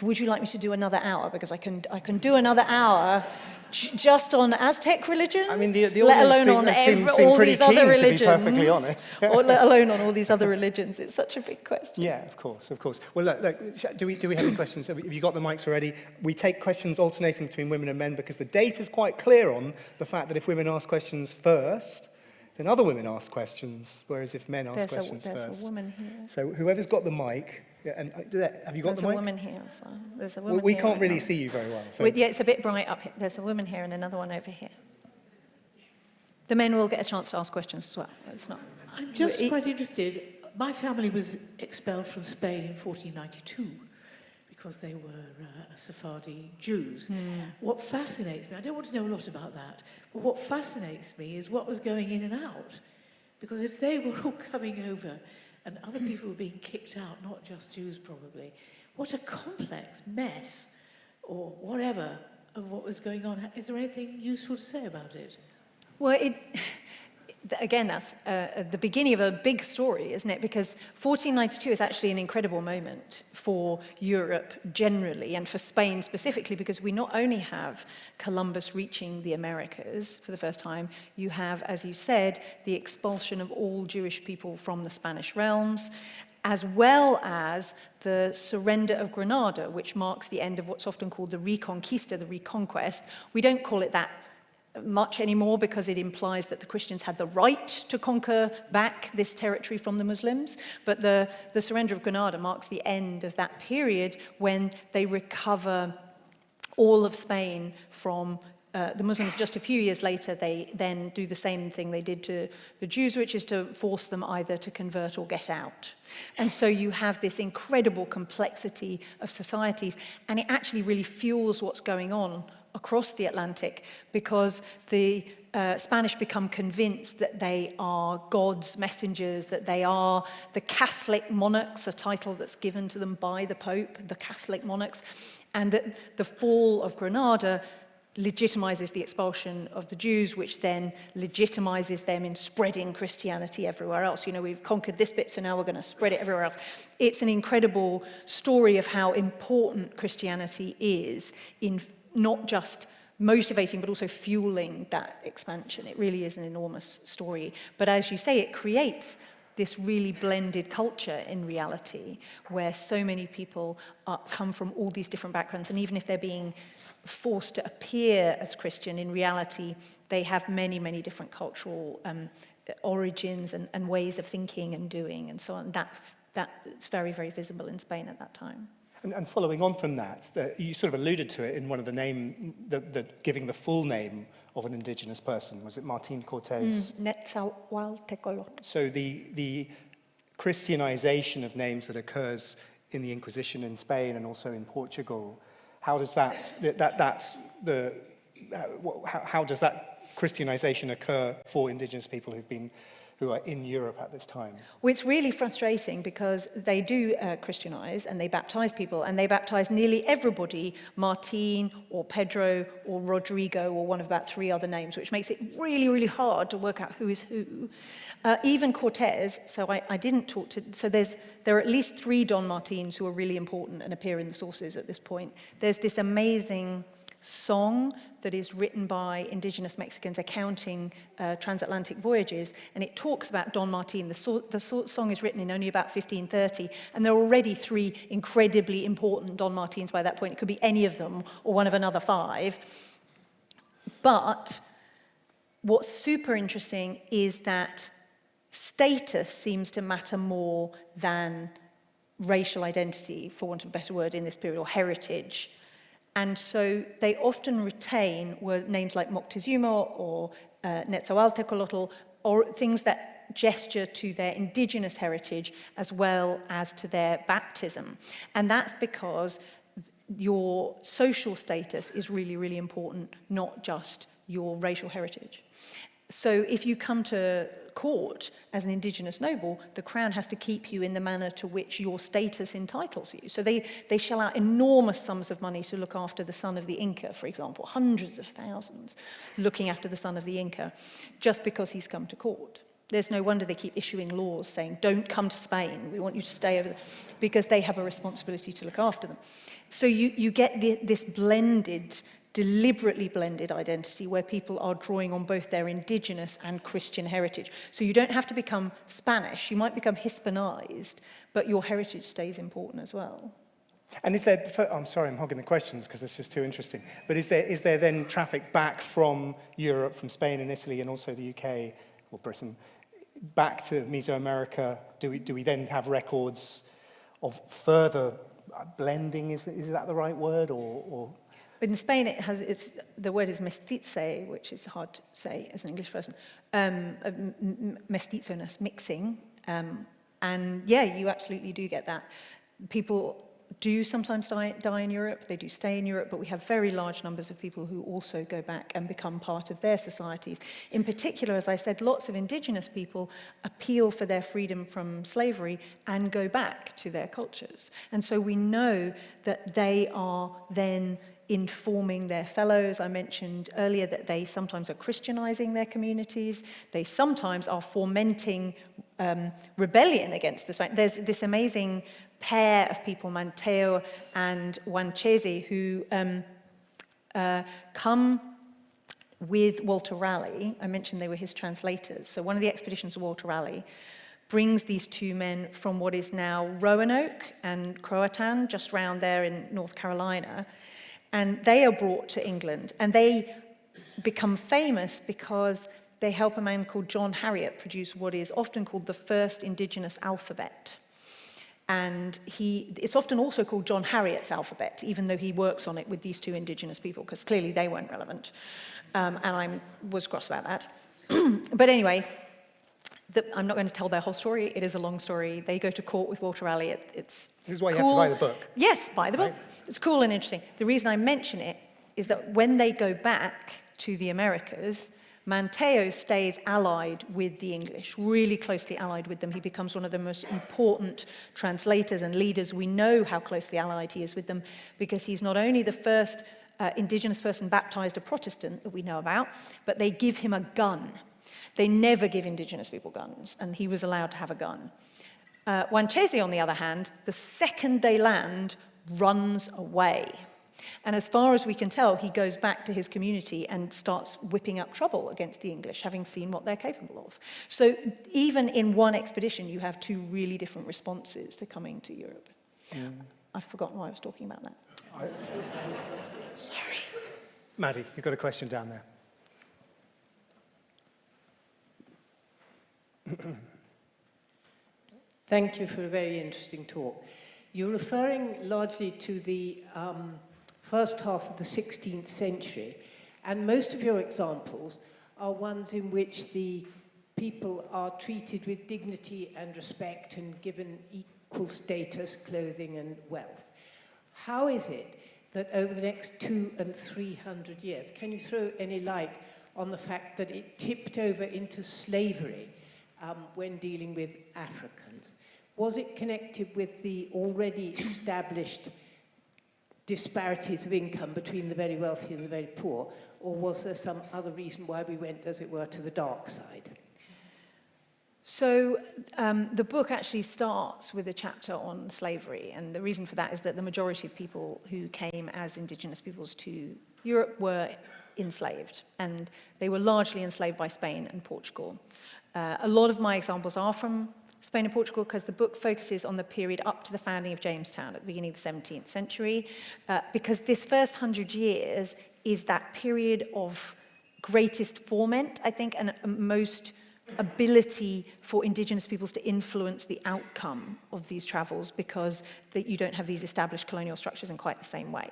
would you like me to do another hour? Because I can do another hour just on Aztec religion, I mean, the let alone audience on seem all pretty these other keen, religions, to be perfectly honest. or let alone on all these other religions. It's such a big question. Yeah, of course, of course. Well, look, do we have any questions? Have you got the mics already? We take questions alternating between women and men because the data's quite clear on the fact that if women ask questions first, then other women ask questions, whereas if men ask questions first. There's a woman here. So whoever's got the mic, and have you got the mic? There's a woman here as well. There's a woman We here can't right really now. see you very well. So. Yeah, it's a bit bright up here. There's a woman here and another one over here. The men will get a chance to ask questions as well. It's not. I'm just quite interested. My family was expelled from Spain in 1492 because they were Sephardi Jews. What fascinates me, I don't want to know a lot about that, but what fascinates me is what was going in and out. Because if they were all coming over and other people were being kicked out, not just Jews probably, what a complex mess, or whatever, of what was going on. Is there anything useful to say about it? Well, again, that's the beginning of a big story, isn't it? Because 1492 is actually an incredible moment for Europe generally, and for Spain specifically, because we not only have Columbus reaching the Americas for the first time, you have, as you said, the expulsion of all Jewish people from the Spanish realms, as well as the surrender of Granada, which marks the end of what's often called the Reconquista, the Reconquest. We don't call it that much anymore because it implies that the Christians had the right to conquer back this territory from the Muslims. But the surrender of Granada marks the end of that period when they recover all of Spain from the Muslims. Just a few years later, they then do the same thing they did to the Jews, which is to force them either to convert or get out. And so you have this incredible complexity of societies, and it actually really fuels what's going on across the Atlantic, because the Spanish become convinced that they are God's messengers, that they are the Catholic monarchs, a title that's given to them by the Pope, the Catholic monarchs, and that the fall of Granada legitimizes the expulsion of the Jews, which then legitimizes them in spreading Christianity everywhere else. You know, we've conquered this bit, so now we're going to spread it everywhere else. It's an incredible story of how important Christianity is in not just motivating, but also fueling that expansion. It really is an enormous story. But as you say, it creates this really blended culture in reality, where so many people come from all these different backgrounds, and even if they're being forced to appear as Christian, in reality, they have many, many different cultural origins and ways of thinking and doing and so on. That's very, very visible in Spain at that time. And following on from that, you sort of alluded to it in one of the giving the full name of an indigenous person. Was it Martin Cortés? Netzahualtecolotl. So the Christianization of names that occurs in the Inquisition in Spain and also in Portugal, how does how does that Christianization occur for indigenous people who are in Europe at this time? Well, it's really frustrating because they do Christianize and they baptize people, and they baptize nearly everybody, Martin or Pedro or Rodrigo or one of about 3 other names, which makes it really, really hard to work out who is who. Even Cortés, so I didn't talk to, so there are at least 3 Don Martins who are really important and appear in the sources at this point. There's this amazing song that is written by indigenous Mexicans accounting transatlantic voyages, and it talks about Don Martin. The song is written in only about 1530, and there are already 3 incredibly important Don Martins by that point. It could be any of them or one of another 5. But what's super interesting is that status seems to matter more than racial identity, for want of a better word, in this period, or heritage. And so they often retain names like Moctezuma or Netzahualtecolotl, or things that gesture to their indigenous heritage as well as to their baptism. And that's because your social status is really, really important, not just your racial heritage. So if you come to court as an indigenous noble, the crown has to keep you in the manner to which your status entitles you. So they shell out enormous sums of money to look after the son of the Inca, for example, hundreds of thousands looking after the son of the Inca, just because he's come to court. There's no wonder they keep issuing laws saying, don't come to Spain, we want you to stay over there, because they have a responsibility to look after them. So you get this blended, deliberately blended identity where people are drawing on both their indigenous and Christian heritage. So you don't have to become Spanish, you might become Hispanized, but your heritage stays important as well. And is there, I'm sorry, I'm hogging the questions because it's just too interesting, but is there then traffic back from Europe, from Spain and Italy and also the UK or Britain, back to Mesoamerica? Do we then have records of further blending? Is that the right word, or? But in Spain, the word is mestize, which is hard to say as an English person. Mestizoness, mixing. And yeah, you absolutely do get that. People do sometimes die in Europe, they do stay in Europe, but we have very large numbers of people who also go back and become part of their societies. In particular, as I said, lots of indigenous people appeal for their freedom from slavery and go back to their cultures. And so we know that they are then informing their fellows. I mentioned earlier that they sometimes are Christianizing their communities. They sometimes are fomenting rebellion against this. There's this amazing pair of people, Manteo and Wanchese, who come with Walter Raleigh. I mentioned they were his translators. So one of the expeditions of Walter Raleigh brings these two men from what is now Roanoke and Croatan, just round there in North Carolina. And they are brought to England, and they become famous because they help a man called John Harriot produce what is often called the first indigenous alphabet. And it's often also called John Harriot's alphabet, even though he works on it with these two indigenous people, because clearly they weren't relevant. And I was cross about that. But anyway, I'm not going to tell their whole story. It is a long story. They go to court with Walter Raleigh. This is why cool. You have to buy the book. Yes, buy the book. Right. It's cool and interesting. The reason I mention it is that when they go back to the Americas, Manteo stays allied with the English, really closely allied with them. He becomes one of the most important translators and leaders. We know how closely allied he is with them because he's not only the first indigenous person baptized a Protestant that we know about, but they give him a gun. They never give indigenous people guns, and he was allowed to have a gun. Wanchese, on the other hand, the second they land, runs away. And as far as we can tell, he goes back to his community and starts whipping up trouble against the English, having seen what they're capable of. So even in one expedition, you have two really different responses to coming to Europe. I've forgotten why I was talking about that. Sorry. Maddie, you've got a question down there. Thank you for a very interesting talk. You're referring largely to the first half of the 16th century, and most of your examples are ones in which the people are treated with dignity and respect and given equal status, clothing and wealth. How is it that over the next 200 and 300 years, can you throw any light on the fact that it tipped over into slavery when dealing with Africans? Was it connected with the already established disparities of income between the very wealthy and the very poor, or was there some other reason why we went, as it were, to the dark side? So the book actually starts with a chapter on slavery, and the reason for that is that the majority of people who came as indigenous peoples to Europe were enslaved, and they were largely enslaved by Spain and Portugal. A lot of my examples are from Spain and Portugal because the book focuses on the period up to the founding of Jamestown at the beginning of the 17th century, because this first 100 years is that period of greatest ferment, I think, and most ability for indigenous peoples to influence the outcome of these travels because you don't have these established colonial structures in quite the same way.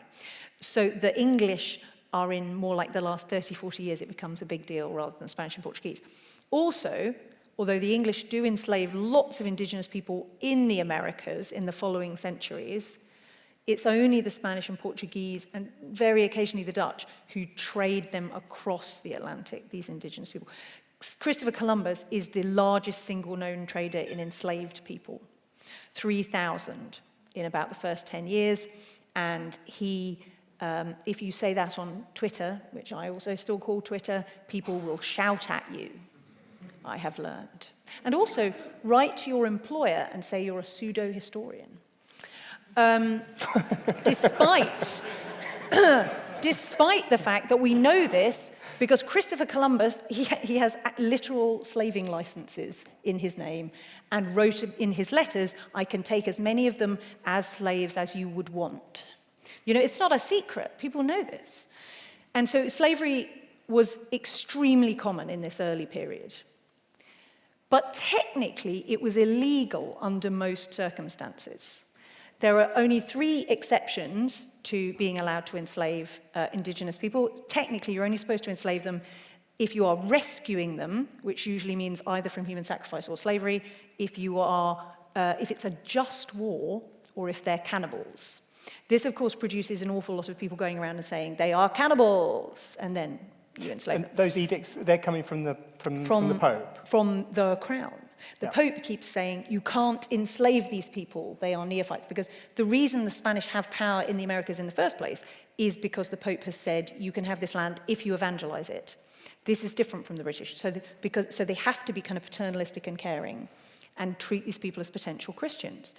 So the English are in more like the last 30, 40 years, it becomes a big deal rather than Spanish and Portuguese. Also, although the English do enslave lots of indigenous people in the Americas in the following centuries, it's only the Spanish and Portuguese, and very occasionally the Dutch, who trade them across the Atlantic, these indigenous people. Christopher Columbus is the largest single known trader in enslaved people, 3,000 in about the first 10 years, and he, if you say that on Twitter, which I also still call Twitter, people will shout at you, I have learned. And also, write to your employer and say you're a pseudo-historian. Despite the fact that we know this, because Christopher Columbus, he has literal slaving licenses in his name and wrote in his letters, I can take as many of them as slaves as you would want. You know, it's not a secret. People know this. And so slavery was extremely common in this early period. But technically, it was illegal under most circumstances. There are only 3 exceptions to being allowed to enslave indigenous people. Technically, you're only supposed to enslave them if you are rescuing them, which usually means either from human sacrifice or slavery, if it's a just war, or if they're cannibals. This, of course, produces an awful lot of people going around and saying, they are cannibals, and then you enslave them. And those edicts, they're coming from the Pope? From the Crown. The Pope keeps saying, you can't enslave these people, they are neophytes, because the reason the Spanish have power in the Americas in the first place is because the Pope has said, you can have this land if you evangelize it. This is different from the British, so they have to be kind of paternalistic and caring and treat these people as potential Christians.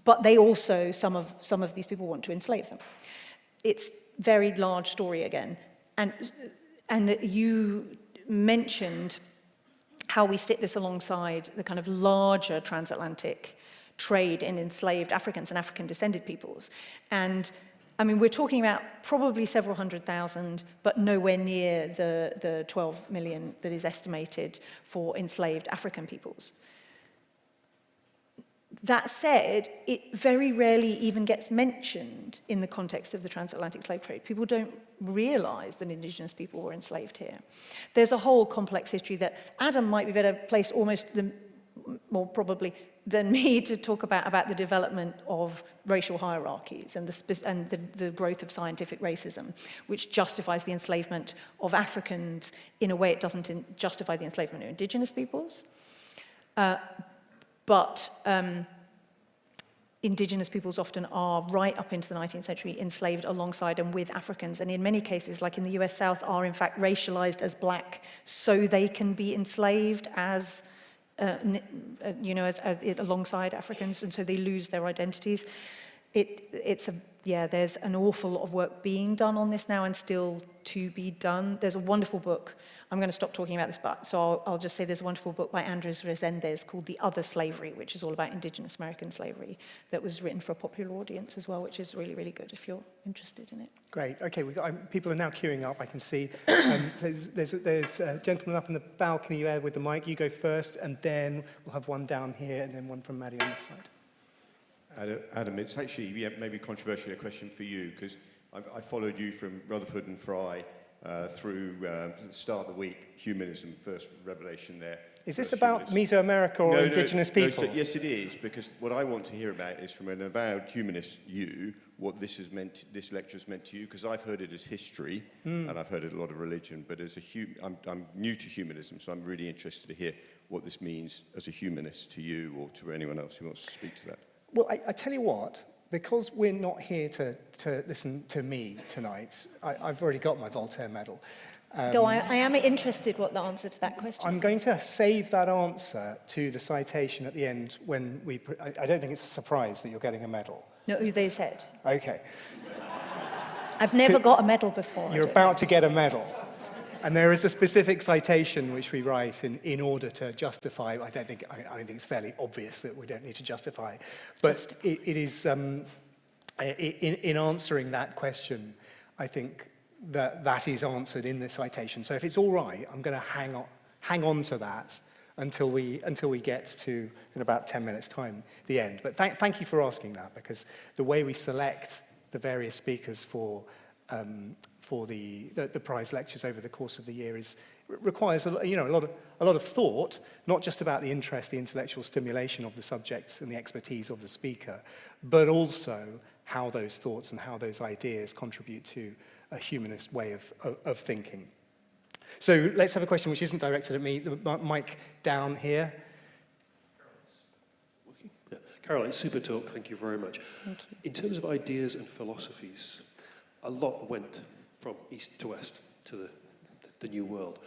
But they also, some of these people want to enslave them. It's a very large story again. And you mentioned how we sit this alongside the kind of larger transatlantic trade in enslaved Africans and African-descended peoples. And, I mean, we're talking about probably several 100,000, but nowhere near the 12 million that is estimated for enslaved African peoples. That said, it very rarely even gets mentioned in the context of the transatlantic slave trade. People don't realize that indigenous people were enslaved here. There's a whole complex history that Adam might be better placed more probably than me to talk about the development of racial hierarchies and the growth of scientific racism, which justifies the enslavement of Africans in a way it doesn't justify the enslavement of indigenous peoples. But indigenous peoples often are, right up into the 19th century, enslaved alongside and with Africans. And in many cases, like in the US South, are in fact racialized as black so they can be enslaved as, alongside Africans, and so they lose their identities. There's an awful lot of work being done on this now and still to be done. There's a wonderful book. I'm going to stop talking about this, so I'll just say there's a wonderful book by Andres Resendez called The Other Slavery, which is all about Indigenous American slavery, that was written for a popular audience as well, which is really, really good if you're interested in it. Great. Okay, people are now queuing up, I can see. There's a gentleman up in the balcony there with the mic. You go first, and then we'll have one down here, and then one from Maddie on this side. Adam, it's actually maybe controversially a question for you, because I followed you from Rutherford and Fry through the start of the week, humanism, first revelation there. Is this about Mesoamerica or indigenous people? No, yes, it is, because what I want to hear about is from an avowed humanist you, what this lecture has meant to you, because I've heard it as history, and I've heard it a lot of religion, but as I'm new to humanism, so I'm really interested to hear what this means as a humanist to you or to anyone else who wants to speak to that. Well, I tell you what, because we're not here to listen to me tonight, I've already got my Voltaire medal. Though I am interested what the answer to that question I'm is. going to save that answer to the citation at the end when I don't think it's a surprise that you're getting a medal. No, they said. Okay. I've never got a medal before. You're about to get a medal. And there is a specific citation which we write in order to justify. I think it's fairly obvious that we don't need to justify. But it is, in answering that question, I think that is answered in the citation. So if it's all right, I'm going to hang on to that until we get to, in about 10 minutes' time, the end. But thank you for asking that, because the way we select the various speakers for the prize lectures over the course of the year is requires a lot of thought, not just about the interest, the intellectual stimulation of the subjects and the expertise of the speaker, but also how those thoughts and how those ideas contribute to a humanist way of thinking. So let's have a question which isn't directed at me. The mic down here. Yeah. Caroline, super talk, thank you very much. Thank you. In terms of ideas and philosophies, a lot went from east to west to the New World.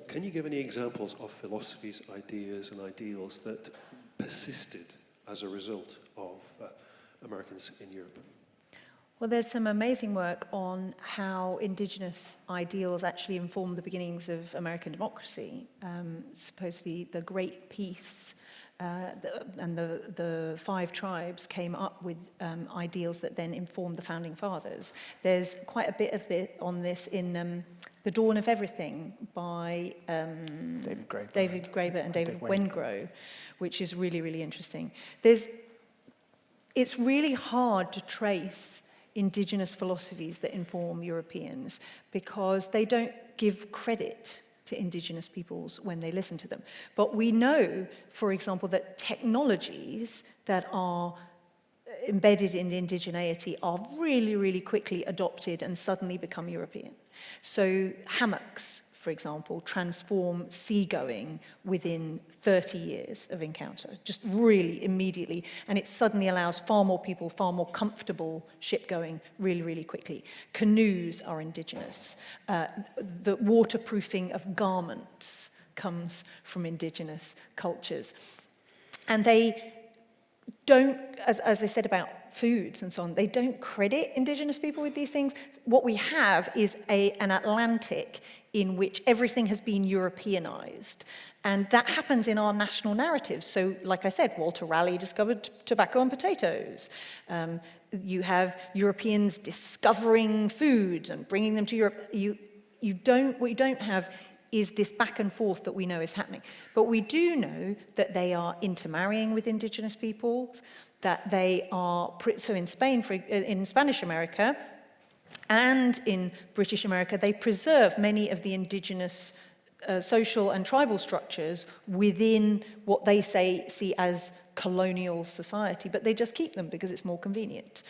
Can you give any examples of philosophies, ideas, and ideals that persisted as a result of Americans in Europe? Well, there's some amazing work on how Indigenous ideals actually informed the beginnings of American democracy. Supposedly, the Great Peace and the 5 tribes came up with ideals that then informed the Founding Fathers. There's quite a bit of on this in The Dawn of Everything by David Graeber and David Wengrow, which is really, really interesting. It's really hard to trace Indigenous philosophies that inform Europeans because they don't give credit to Indigenous peoples when they listen to them. But we know, for example, that technologies that are embedded in indigeneity are really, really quickly adopted and suddenly become European. So hammocks, for example, transform seagoing within 30 years of encounter, just really immediately. And it suddenly allows far more people, far more comfortable shipgoing really, really quickly. Canoes are indigenous. The waterproofing of garments comes from indigenous cultures. And they don't, as I said about foods and so on, they don't credit Indigenous people with these things. What we have is an Atlantic in which everything has been Europeanized. And that happens in our national narratives. So, like I said, Walter Raleigh discovered tobacco and potatoes. You have Europeans discovering foods and bringing them to Europe. What you don't have is this back and forth that we know is happening. But we do know that they are intermarrying with Indigenous peoples, that they are, so in Spain, in Spanish America, and in British America, they preserve many of the indigenous social and tribal structures within what they see as colonial society, but they just keep them because it's more convenient.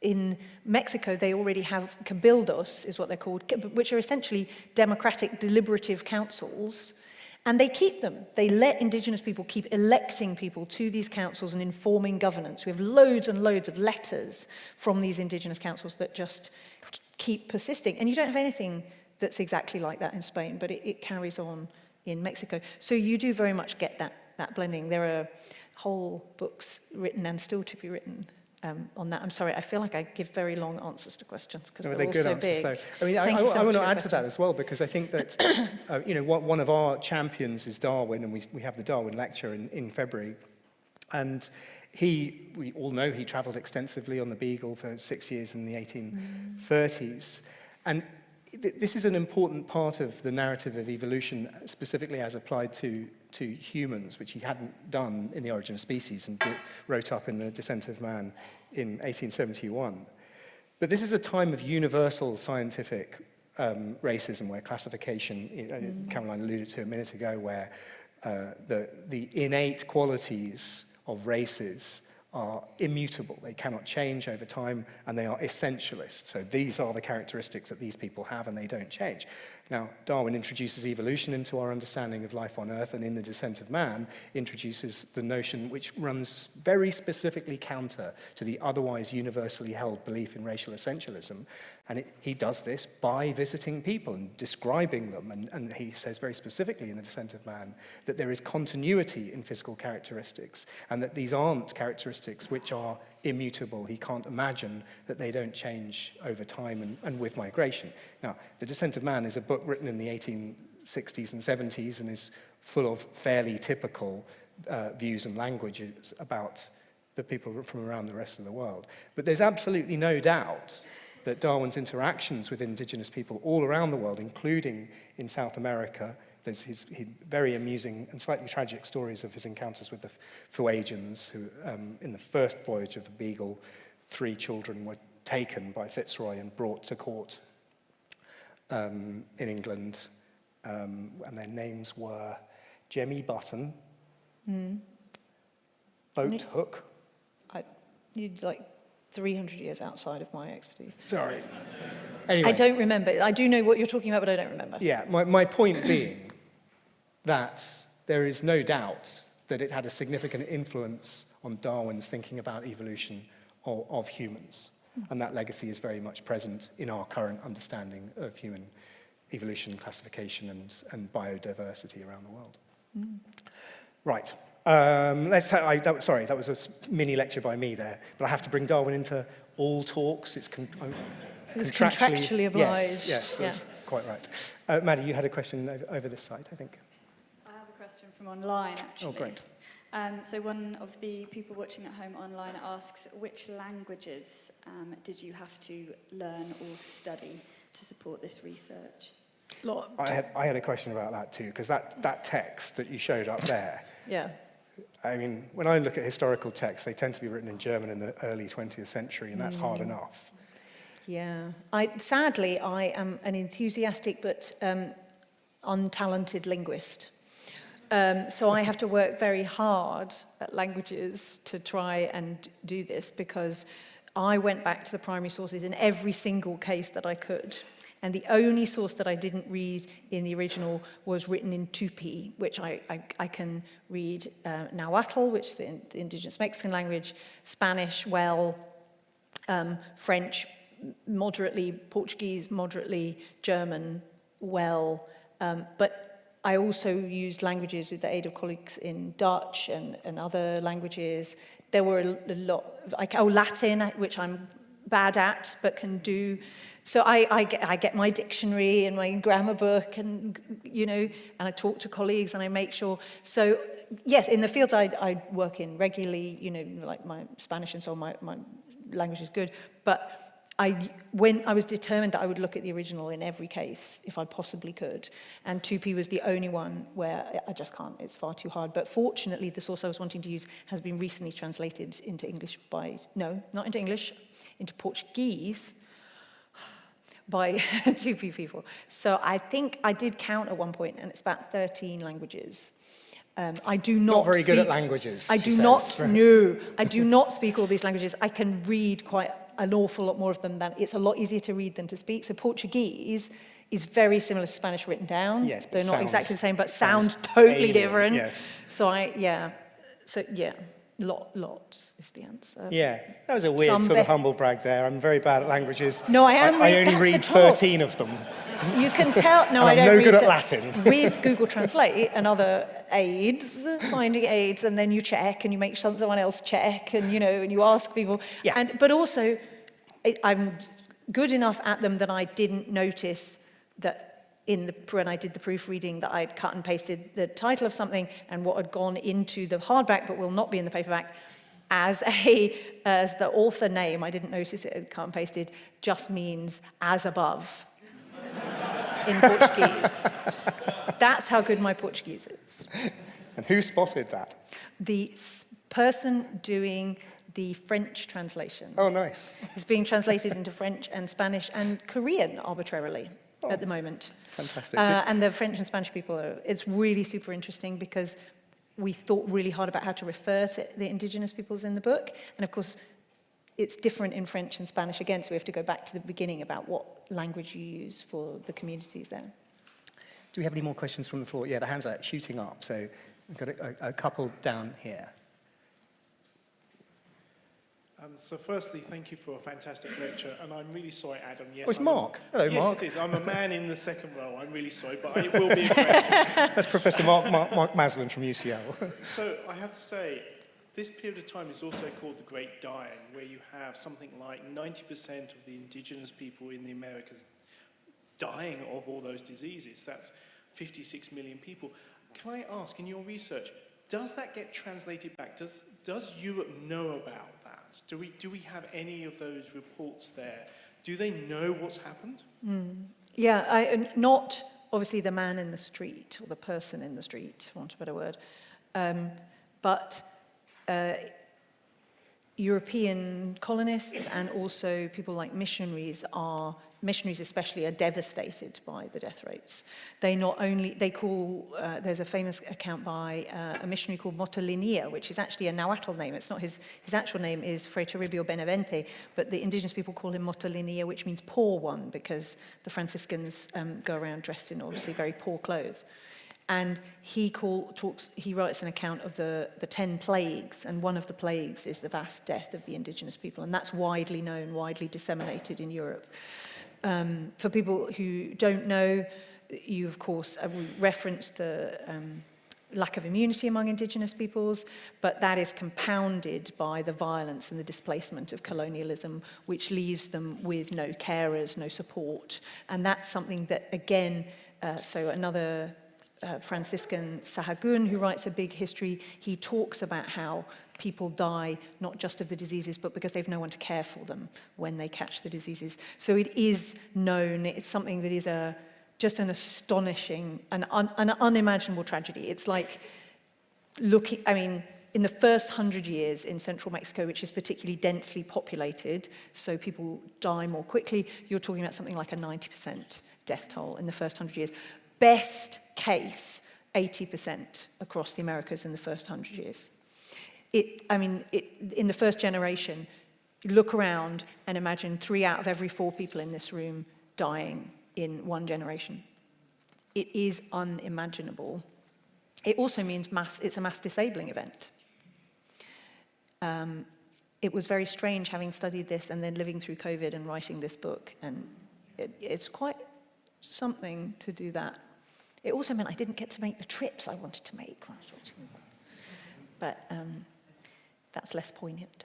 In Mexico, they already have cabildos, is what they're called, which are essentially democratic deliberative councils, and they keep them. They let Indigenous people keep electing people to these councils and informing governance. We have loads and loads of letters from these Indigenous councils that just keep persisting. And you don't have anything that's exactly like that in Spain, but it carries on in Mexico. So you do very much get that blending. There are whole books written and still to be written on that. I'm sorry, I feel like I give very long answers to questions because they're all good so answers, big. though. I mean, I want to add to that as well, because I think that one of our champions is Darwin, and we have the Darwin Lecture in February. And we all know he traveled extensively on the Beagle for 6 years in the 1830s. And this is an important part of the narrative of evolution, specifically as applied to humans, which he hadn't done in The Origin of Species and wrote up in The Descent of Man in 1871. But this is a time of universal scientific racism, where classification, Caroline alluded to a minute ago, where the innate qualities of races are immutable. They cannot change over time, and they are essentialist. So these are the characteristics that these people have, and they don't change. Now, Darwin introduces evolution into our understanding of life on Earth, and in The Descent of Man introduces the notion which runs very specifically counter to the otherwise universally held belief in racial essentialism. And he does this by visiting people and describing them. And he says very specifically in The Descent of Man that there is continuity in physical characteristics, and that these aren't characteristics which are immutable. He can't imagine that they don't change over time and with migration. Now, The Descent of Man is a book written in the 1860s and 70s and is full of fairly typical views and languages about the people from around the rest of the world. But there's absolutely no doubt that Darwin's interactions with indigenous people all around the world, including in South America, there's his very amusing and slightly tragic stories of his encounters with the Fuegians, who, in the first voyage of the Beagle, 3 children were taken by Fitzroy and brought to court in England and their names were Jemmy Button, Boat Hook. You're like 300 years outside of my expertise. Sorry. Anyway. I don't remember. I do know what you're talking about, but I don't remember. Yeah, my point being that there is no doubt that it had a significant influence on Darwin's thinking about evolution of humans. And that legacy is very much present in our current understanding of human evolution, classification, and biodiversity around the world. Right. Sorry, that was a mini lecture by me there, but I have to bring Darwin into all talks. It's contractually obliged. Yes, that's quite right. Maddie, you had a question over this side, I think. I have a question from online, actually. Oh, great. So one of the people watching at home online asks, which languages did you have to learn or study to support this research? I had a question about that too, because that text that you showed up there, Yeah. I mean, when I look at historical texts, they tend to be written in German in the early 20th century, and that's hard enough. Yeah. Sadly, I am an enthusiastic but untalented linguist. So I have to work very hard at languages to try and do this, because I went back to the primary sources in every single case that I could. And the only source that I didn't read in the original was written in Tupi, which I can read Nahuatl, which is the indigenous Mexican language, Spanish well, French moderately, Portuguese moderately, German well, but I also used languages with the aid of colleagues in Dutch and other languages. There were a lot, Latin, which I'm bad at, but can do. So I get my dictionary and my grammar book, and and I talk to colleagues and I make sure. So yes, in the field I work in regularly, like my Spanish and so on, my language is good. But when I was determined that I would look at the original in every case, if I possibly could, and Tupi was the only one where I just can't, it's far too hard. But fortunately, the source I was wanting to use has been recently translated into English not into English, into Portuguese by Tupi people. So I think I did count at one point, and it's about 13 languages. I do not very good speak, at languages, I she do says. not, no, I do not speak all these languages. I can read quite an awful lot more of them than, it's a lot easier to read than to speak. So Portuguese is very similar to Spanish written down. Yes, they're not exactly the same, but sounds sound totally alien, different. yes. So lots is the answer. Yeah, that was a weird sort of humble brag there. I'm very bad at languages. No, I am. I only That's the read trouble. 13 of them. You can tell. No, I'm I don't no read good at them. Latin. With Google Translate and other aids, finding aids, and then you check and you make sure someone else check, and and you ask people. Yeah. But also, I'm good enough at them that I didn't notice that when I did the proofreading that I'd cut and pasted the title of something and what had gone into the hardback but will not be in the paperback as the author name. I didn't notice it had cut and pasted. Just means as above in Portuguese. That's how good my Portuguese is. And who spotted that? The person doing the French translation. Oh, nice. It's being translated into French and Spanish and Korean arbitrarily at the moment. Fantastic. And the French and Spanish people, it's really super interesting because we thought really hard about how to refer to the indigenous peoples in the book. And of course, it's different in French and Spanish again, so we have to go back to the beginning about what language you use for the communities there. Do we have any more questions from the floor? Yeah, the hands are shooting up, so we've got a couple down here. So firstly, thank you for a fantastic lecture, and I'm really sorry, Adam. Yes, Oh, it's Mark. Hello, yes, Mark. It is. I'm a man in the second row. I'm really sorry, but it will be a correction. That's Professor Mark Maslin from UCL. So I have to say, this period of time is also called the Great Dying, where you have something like 90% of the indigenous people in the Americas dying of all those diseases. That's 56 million people. Can I ask, in your research, does that get translated back? Does Europe know about that? Do we have any of those reports there? Do they know what's happened? Yeah, not obviously the man in the street or the person in the street, for want of a better word, but European colonists and also people like missionaries are missionaries especially are devastated by the death rates. There's a famous account by a missionary called Motolinia, which is actually a Nahuatl name. It's not his actual name is Fray Toribio Benavente, but the indigenous people call him Motolinia, which means poor one, because the Franciscans go around dressed in obviously very poor clothes. And he writes an account of the 10 plagues, and one of the plagues is the vast death of the indigenous people, and that's widely known, widely disseminated in Europe. For people who don't know, you of course referenced the lack of immunity among indigenous peoples, but that is compounded by the violence and the displacement of colonialism, which leaves them with no carers, no support. And that's something that, again, so another Franciscan, Sahagún, who writes a big history, he talks about how people die not just of the diseases, but because they've no one to care for them when they catch the diseases. So it is known, it's something that is just an astonishing, an unimaginable tragedy. It's like in the first 100 years in central Mexico, which is particularly densely populated, so people die more quickly, you're talking about something like a 90% death toll in the first 100 years. Best case, 80% across the Americas in the first 100 years. In the first generation, you look around and imagine 3 out of every 4 people in this room dying in one generation. It is unimaginable. It also means it's a mass disabling event. It was very strange having studied this and then living through COVID and writing this book, and it's quite something to do that. It also meant I didn't get to make the trips I wanted to make. But that's less poignant.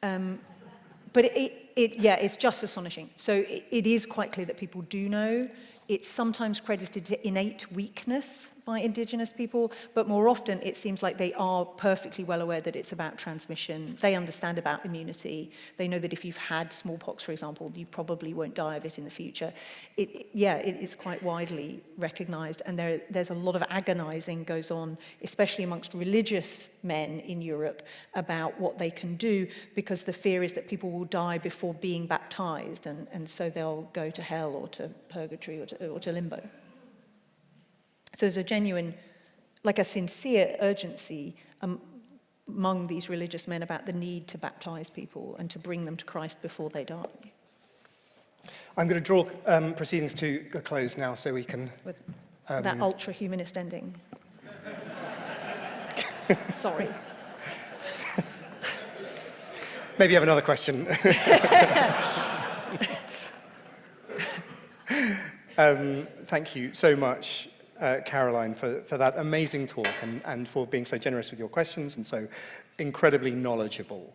But it's just astonishing. So it is quite clear that people do know. It's sometimes credited to innate weakness by indigenous people, but more often it seems like they are perfectly well aware that it's about transmission. They understand about immunity. They know that if you've had smallpox, for example, you probably won't die of it in the future. It is quite widely recognized, and there's a lot of agonizing goes on, especially amongst religious men in Europe, about what they can do, because the fear is that people will die before being baptized, and so they'll go to hell or to purgatory or to limbo. So there's a genuine, like a sincere urgency among these religious men about the need to baptize people and to bring them to Christ before they die. I'm going to draw proceedings to a close now so we can... With that ultra-humanist ending. Sorry. Maybe you have another question. Thank you so much, Caroline, for that amazing talk and for being so generous with your questions and so incredibly knowledgeable.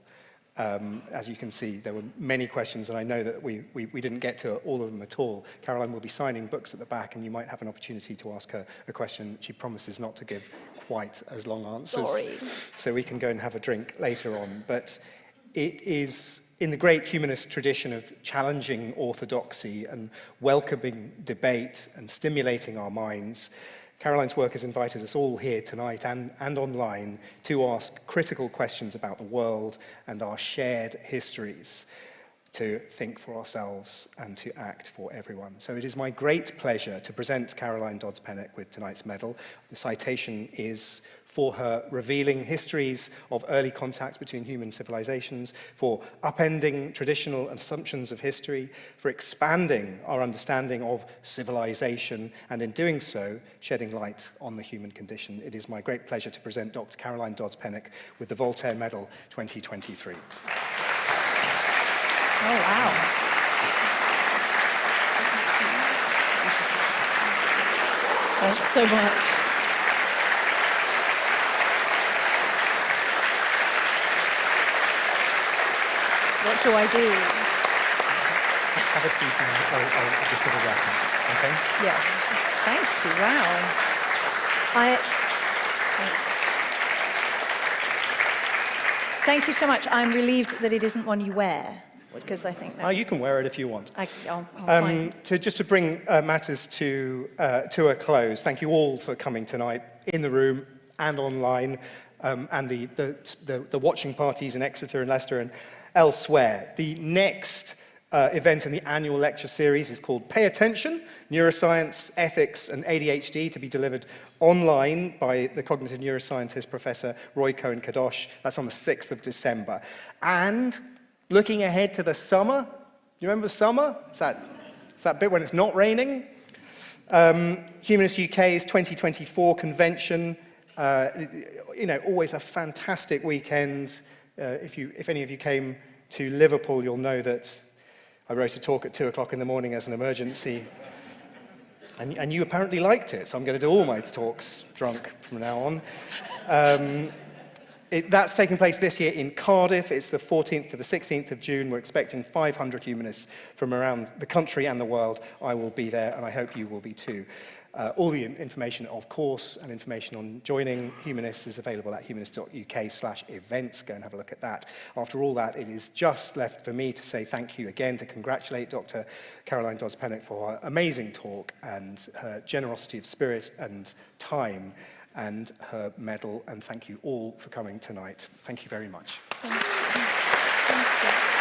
As you can see, there were many questions, and I know that we didn't get to all of them at all. Caroline will be signing books at the back, and you might have an opportunity to ask her a question. She promises not to give quite as long answers. Sorry. So we can go and have a drink later on. But it is in the great humanist tradition of challenging orthodoxy and welcoming debate and stimulating our minds. Caroline's work has invited us all here tonight and online to ask critical questions about the world and our shared histories, to think for ourselves and to act for everyone. So it is my great pleasure to present Caroline Dodds Pennock with tonight's medal. The citation is for her revealing histories of early contacts between human civilizations, for upending traditional assumptions of history, for expanding our understanding of civilization, and in doing so, shedding light on the human condition. It is my great pleasure to present Dr. Caroline Dodds Pennock with the Voltaire Medal 2023. Oh, wow. Thanks so much. What do I do? Have a seat and I'll just give a wrap up, okay? Yeah. Thank you. Wow. Thank you so much. I'm relieved that it isn't one you wear, because I think that... You can wear it if you want. I'll find... To bring matters to a close, thank you all for coming tonight in the room and online, and the watching parties in Exeter and Leicester and elsewhere. The next event in the annual lecture series is called Pay Attention, Neuroscience, Ethics and ADHD, to be delivered online by the cognitive neuroscientist Professor Roy Cohen-Kadosh. That's on the 6th of December. And looking ahead to the summer, you remember summer? It's that bit when it's not raining. Humanist UK's 2024 convention, always a fantastic weekend. If any of you came to Liverpool, you'll know that I wrote a talk at 2 o'clock in the morning as an emergency, and you apparently liked it, so I'm going to do all my talks drunk from now on. That's taking place this year in Cardiff. It's the 14th to the 16th of June. We're expecting 500 humanists from around the country and the world. I will be there, and I hope you will be too. All the information, of course, and information on joining Humanists is available at humanist.uk/events. Go and have a look at that. After all that, it is just left for me to say thank you again, to congratulate Dr. Caroline Dodds Pennock for her amazing talk and her generosity of spirit and time and her medal. And thank you all for coming tonight. Thank you very much. Thank you.